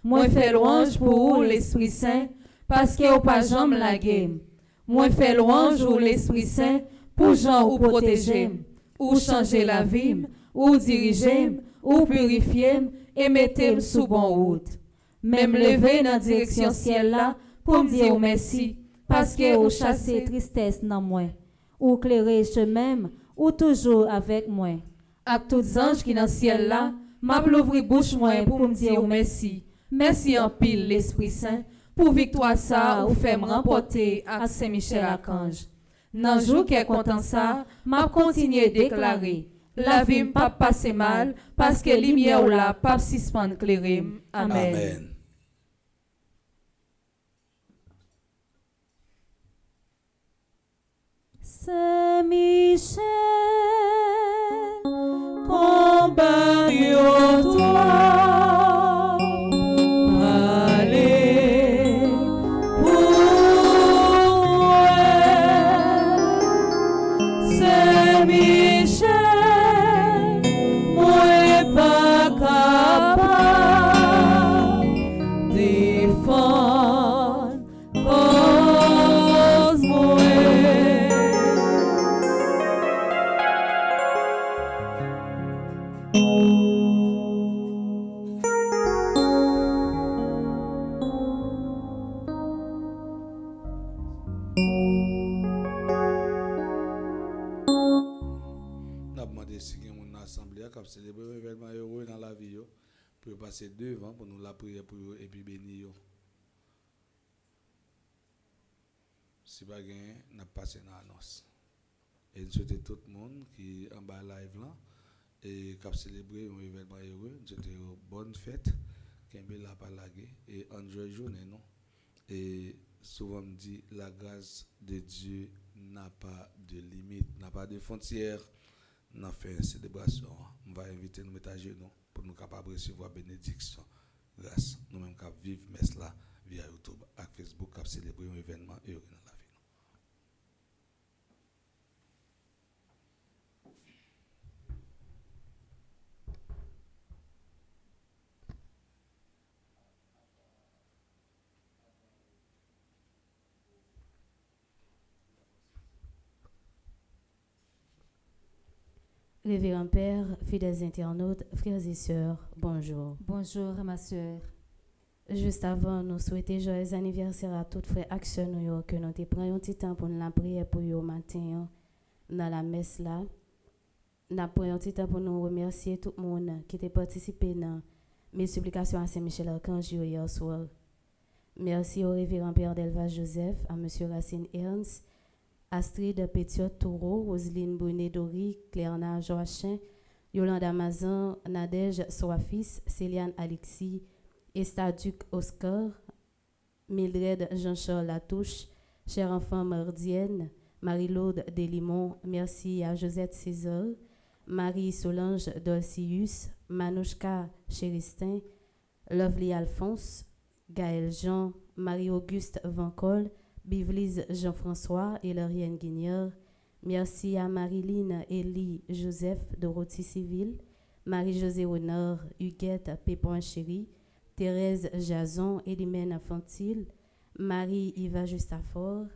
Moi fait louange pour l'Esprit Saint parce que ou pas jamais la game. Moi fait louange pour l'Esprit Saint pour gens ou protéger, ou changer la vie, ou diriger, ou purifier et mettre sous bon route. Même lever dans direction ciel là pour me dire merci parce que ou chasser tristesse dans moi. Ou clairer chemin, ou toujours avec moi. À tous anges qui dans le ciel là, m'a l'ouvrir bouche moi pour me dire merci. Merci en pile l'Esprit Saint pour victoire ça ou fait me remporter à Saint-Michel Archange. Dans jour qui est content ça, m'a continuer déclarer. La vie m'a pas passé mal parce que lumière ou la pas suspendre clairer. Amen. Amen. Saint-Michel, combat mieux toi, parlez pour moi. Saint-Michel, moi pas capable défendre cause moi. Célébrer un événement heureux dans la vie, pour passer devant, pour nous la prière pour eux et puis bénir. Si pas gagné, n'a passé dans l'annonce. Et nous souhaitons tout le monde qui est en bas live là et qui a célébré un événement heureux. Nous souhaitons une bonne fête, qui est là par la guerre et en journée, non? Et souvent on dit la grâce de Dieu n'a pas de limite, n'a pas de frontières. Nous avons fait une célébration. On va inviter nous mettre à genoux pour nous capables de recevoir bénédiction. Grâce, nous-mêmes qui vivons messe là via YouTube et Facebook, qui célébrer un événement heureux dans la vie. Révérend Père, fidèles internautes, frères et sœurs, bonjour. Bonjour ma sœur. Juste avant, nous souhaiter joyeux anniversaire à tous frères actionnaires que nous te prenons un petit temps pour nous la prière pour eux matin dans la messe là. Nous prenons un petit temps pour nous remercier tout le monde qui a participé dans mes supplications à Saint-Michel Archange hier soir. Merci au révérend Père Delva Joseph, à Monsieur Racine Ernst, Astrid Pétiot Toureau, Roselyne Brunet-Dory, Claire Joachim, Yolande Amazon, Nadège Soafis, Céliane Alexis, Estaduc Oscar, Mildred Jean-Charles Latouche, chère enfant Mardienne, Marie-Laude Delimont, merci à Josette César, Marie-Solange Dolcius, Manouchka Chéristin, Lovely Alphonse, Gaël Jean, Marie-Auguste Vancol, Bivlise Jean-François et Lauriane Guignard. Merci à Marilyn Elie Joseph Dorothy Civil, Marie-Josée Honor, Huguette Pépin Chéri, Thérèse Jason, Elimène Fantile, Marie-Yva Justafort.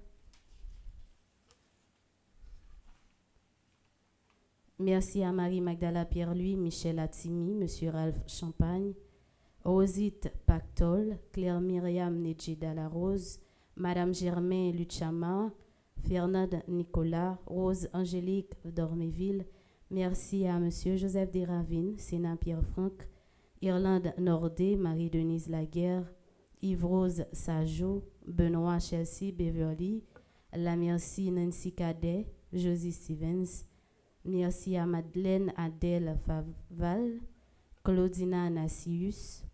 Merci à Marie-Magdala Pierre-Louis, Michel Attimi, Monsieur Ralph Champagne, Rosite Pactol, Claire Myriam Nedjida Larose, Madame Germain Luchama, Fernande Nicolas, Rose Angélique Dorméville. Merci à Monsieur Joseph Desravines, Sénat Pierre-Franck, Irlande Nordé, Marie-Denise Laguerre, Yves-Rose Sajot, Benoît Chelsea Beverly, la merci Nancy Cadet, Josie Stevens. Merci à Madeleine Adèle Faval, Claudina Nassius,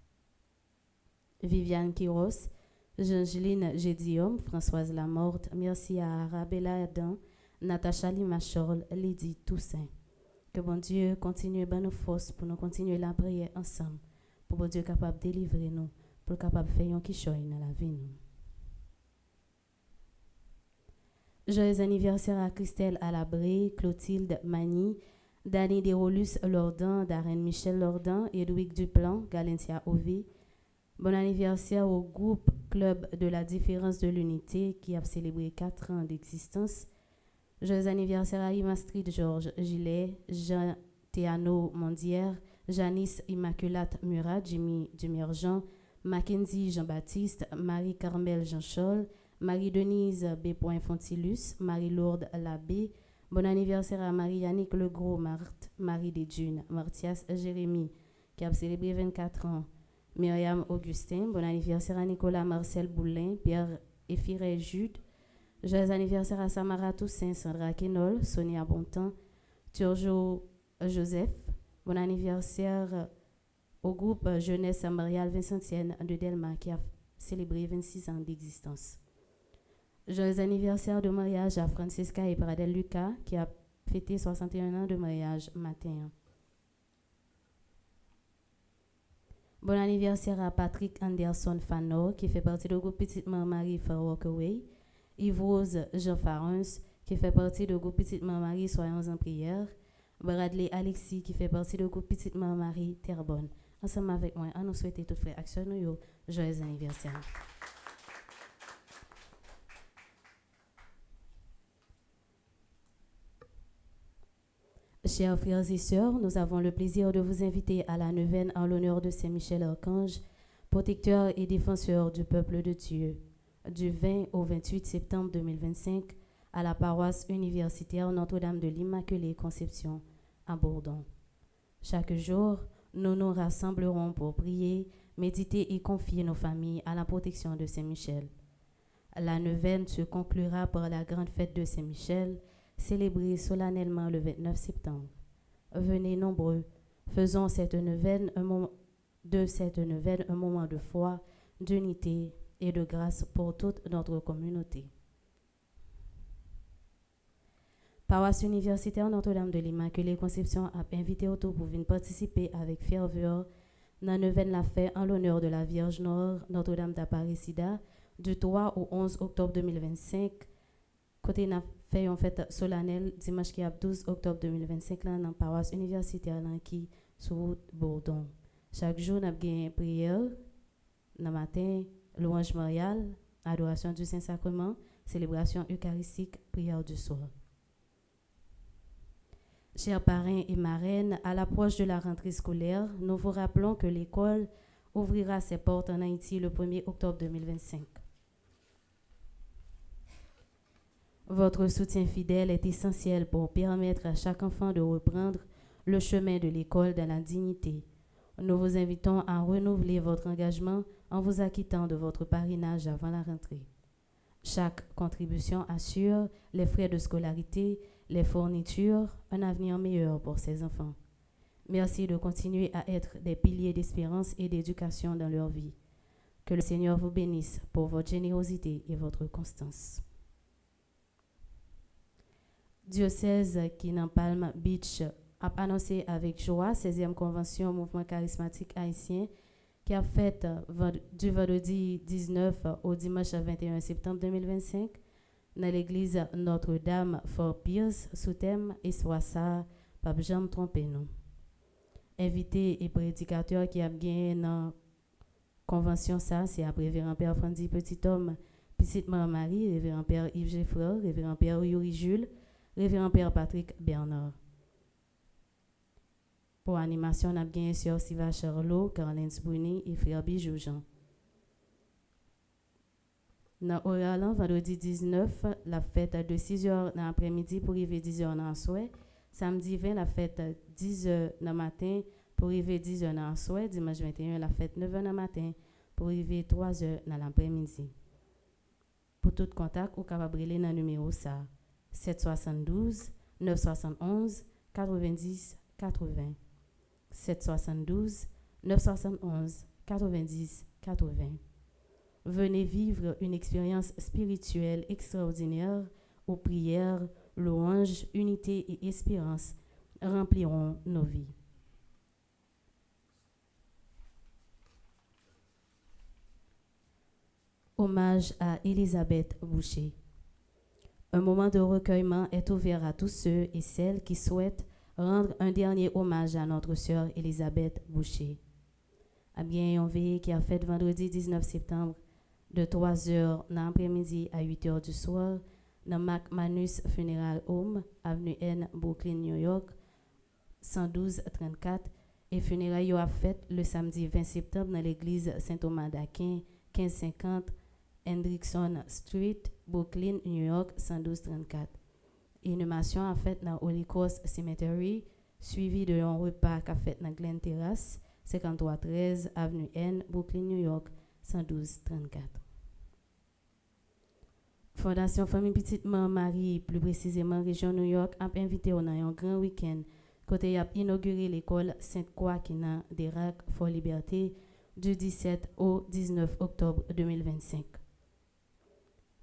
Viviane Quiros, Jangeline Gédium, Françoise Lamorte. Merci à Arabella Adam, Natacha Limachol, Lydie Toussaint. Que bon Dieu continue à nous force pour nous continuer la prière ensemble, pour bon Dieu capable de délivrer nous, pour capable de faire un qui choisit dans la vie nous. Joyeux anniversaire à Christelle Alabré, Clotilde Magny, Dany Desrolus Lordan, Darren Michel Lordan, Edwig Duplan, Galentia Ové. Bon anniversaire au groupe Club de la Différence de l'Unité qui a célébré 4 ans d'existence. Joyeux anniversaire à Imastrid Georges Gillet, Jean Théano Mondière, Janice Immaculate Murat, Jimmy Dumerjean, Mackenzie Jean-Baptiste, Marie-Carmel Jean-Chol, Marie-Denise B. Fontilus, Marie-Lourde Labbé. Bon anniversaire à Marie-Yannick Legros, Marthe Marie des Dunes, Martias Jérémy, qui a célébré 24 ans. Myriam Augustin, bon anniversaire à Nicolas Marcel Boulin, Pierre Ephiré Jude. Joyeux anniversaire à Samara Toussaint, Sandra Kenol, Sonia Bontemps, Turjo Joseph. Bon anniversaire au groupe Jeunesse Mariale Vincentienne de Delma, qui a célébré 26 ans d'existence. Joyeux anniversaire de mariage à Francisca et Pradel Lucas, qui a fêté 61 ans de mariage matin. Bon anniversaire à Patrick Anderson Fano, qui fait partie du groupe Petite Marie for Walkaway. Yves-Rose Jean Farens, qui fait partie du groupe Petite Marie Soyons en prière. Bradley Alexis, qui fait partie du groupe Petite Marie Terrebonne. Ensemble avec moi, on nous souhaite tout frère action nous joyeux anniversaire. Chers frères et sœurs, nous avons le plaisir de vous inviter à la neuvaine en l'honneur de Saint-Michel Archange, protecteur et défenseur du peuple de Dieu, du 20 au 28 septembre 2025 à la paroisse universitaire Notre-Dame de l'Immaculée Conception à Bourdon. Chaque jour, nous nous rassemblerons pour prier, méditer et confier nos familles à la protection de Saint-Michel. La neuvaine se conclura par la grande fête de Saint-Michel, célébrée solennellement le 29 septembre. Venez nombreux, faisons de cette neuvaine un moment de foi, d'unité et de grâce pour toute notre communauté. Paroisse universitaire Notre-Dame de l'Immaculée Conception a invité autour pour venir participer avec ferveur dans la neuvaine la fête en l'honneur de la Vierge Noire Notre-Dame d'Aparecida du 3 au 11 octobre 2025. Côté n'a fait en fête solennelle dimanche qui a 12 octobre 2025 là dans la paroisse universitaire là qui sur route Bourdon. Chaque jour n'a gagné prière dans matin, louange mariale, adoration du Saint-Sacrement, célébration eucharistique, prière du soir. Chers parrains et marraines, à l'approche de la rentrée scolaire, nous vous rappelons que l'école ouvrira ses portes en Haïti le 1er octobre 2025. Votre soutien fidèle est essentiel pour permettre à chaque enfant de reprendre le chemin de l'école dans la dignité. Nous vous invitons à renouveler votre engagement en vous acquittant de votre parrainage avant la rentrée. Chaque contribution assure les frais de scolarité, les fournitures, un avenir meilleur pour ces enfants. Merci de continuer à être des piliers d'espérance et d'éducation dans leur vie. Que le Seigneur vous bénisse pour votre générosité et votre constance. Diocèse qui dans Palm Beach a annoncé avec joie 16e convention mouvement charismatique haïtien qui a fait du vendredi 19 au dimanche 21 septembre 2025 dans l'église Notre-Dame Fort Pierce sous thème « Et soit ça, Pape Jean trompez nous ». Invité et prédicateur qui a gagné dans la convention, ça, c'est après Révérend Père Frandy Petit-Homme, Petite Marie, Révérend Père Yves Geffreur, Révérend Père Yuri Jules, Révérend Père Patrick Bernard. Pour animation, on a gagné Sœur Siva Charlot, Caroline Bruni et Frère Bijou Jean. Dans Oralan, vendredi 19, la fête de 6h dans l'après-midi pour arriver 10h dans le soir. Samedi 20, la fête 10h dans le matin pour arriver 10h dans le soir. Dimanche 21, la fête 9h dans le matin pour arriver 3h dans l'après-midi. Pour tout contact, vous pouvez brûler dans le numéro 772 971 90 80. 772 971 90 80. Venez vivre une expérience spirituelle extraordinaire où prières, louanges, unité et espérance rempliront nos vies. Hommage à Elisabeth Boucher. Un moment de recueillement est ouvert à tous ceux et celles qui souhaitent rendre un dernier hommage à notre sœur Elisabeth Boucher. À bien veillée qui a fait vendredi 19 septembre de 3h dans l'après-midi à 8h du soir dans McManus Funeral Home, avenue N, Brooklyn, New York, 112-34, et funérailles a fait le samedi 20 septembre dans l'église Saint-Thomas d'Aquin, 1550 Hendrickson Street, Brooklyn, New York, 112-34. Inhumation a fait dans Holy Cross Cemetery, suivi de un repas qu'a fait dans Glen Terrace, 5313 avenue N, Brooklyn, New York, 112-34. Fondation Famille Petite Marie, plus précisément région New York, a invité à un grand week-end côté a inauguré l'école Sainte-Croix qui n'a d'Irak for Liberté du 17 au 19 octobre 2025.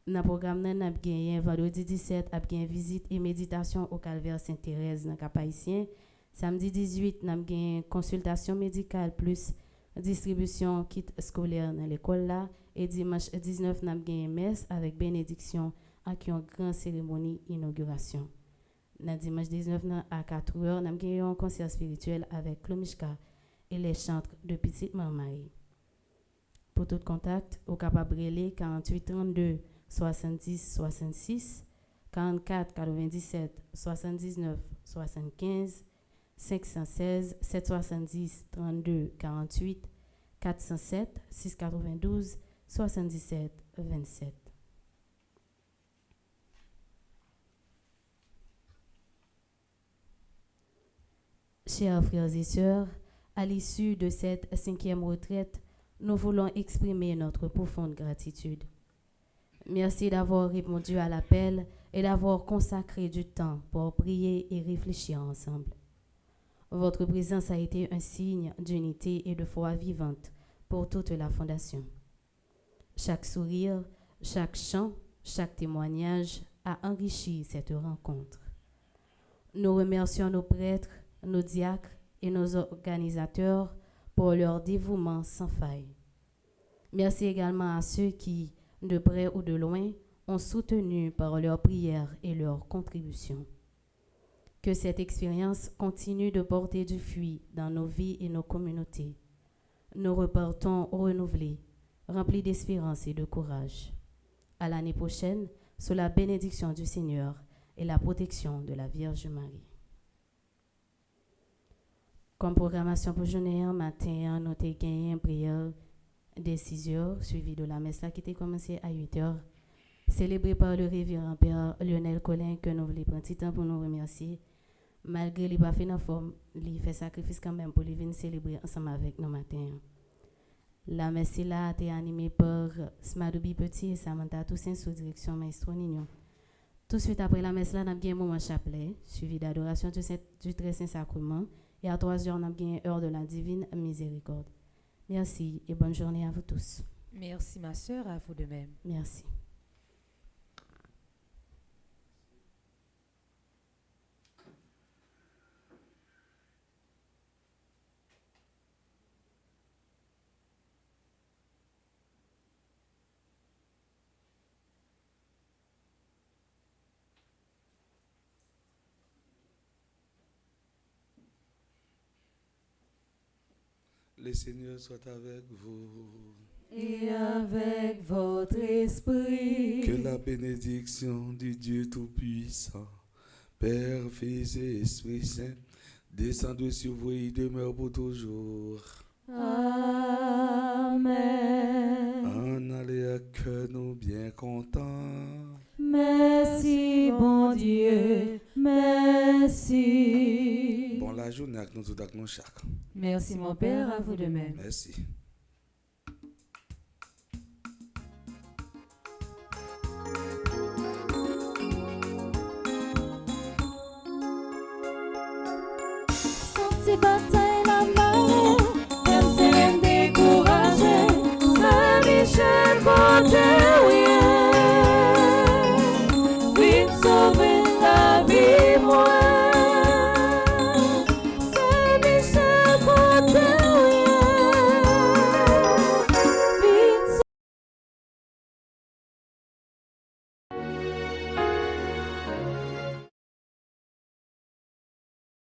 Dans le programme, nous avons gagné vendredi 17, nous avons visite et méditation au Calvaire Sainte-Thérèse dans le Cap-Haïtien. Samedi 18, nous avons gagné consultation médicale plus distribution kit scolaire dans l'école là. Et dimanche 19, nous avons gagné messe avec bénédiction avec une grande cérémonie inauguration. Le dimanche 19 à 4h, nous avons gagné un concert spirituel avec Klomishka et les chantres de Petite Marie. Pour tout contact, au capable relais 48 32 70 66 44 97 79 75 516 770 32 48 407 692 77 27. Chers frères et sœurs, à l'issue de cette 5e retraite, nous voulons exprimer notre profonde gratitude. Merci d'avoir répondu à l'appel et d'avoir consacré du temps pour prier et réfléchir ensemble. Votre présence a été un signe d'unité et de foi vivante pour toute la Fondation. Chaque sourire, chaque chant, chaque témoignage a enrichi cette rencontre. Nous remercions nos prêtres, nos diacres et nos organisateurs pour leur dévouement sans faille. Merci également à ceux qui, de près ou de loin, ont soutenu par leurs prières et leurs contributions. Que cette expérience continue de porter du fruit dans nos vies et nos communautés. Nous repartons renouvelés, remplis d'espérance et de courage. À l'année prochaine, sous la bénédiction du Seigneur et la protection de la Vierge Marie. Comme programmation pour journée, matin, nous avons gagné une prière de 6h, suivie de la messe qui était commencée à 8h, célébrée par le révérend Père Lionel Collin, que nous voulons prendre temps pour nous remercier. Malgré qu'il n'a pas fait la forme, il fait sacrifice quand même pour venir célébrer ensemble avec nous matin. La messe là a été animée par Smadoubi Petit et Samantha Toussaint sous direction Maestro Nignon. Tout de suite après la messe là, nous avons un moment chapelet, suivi d'adoration du très saint sacrement. Et à 3h, on a bien heure de la divine miséricorde. Merci et bonne journée à vous tous. Merci ma sœur, à vous de même. Merci. Le Seigneur soit avec vous. Et avec votre esprit. Que la bénédiction du Dieu Tout-Puissant, Père, Fils et Esprit Saint, descende sur vous et demeure pour toujours. Amen. En allez à cœur nous bien contents. Merci, bon Dieu. Merci. Bon, la journée avec nous tout avec nous chaque. Merci, mon Père, à vous de même. Merci.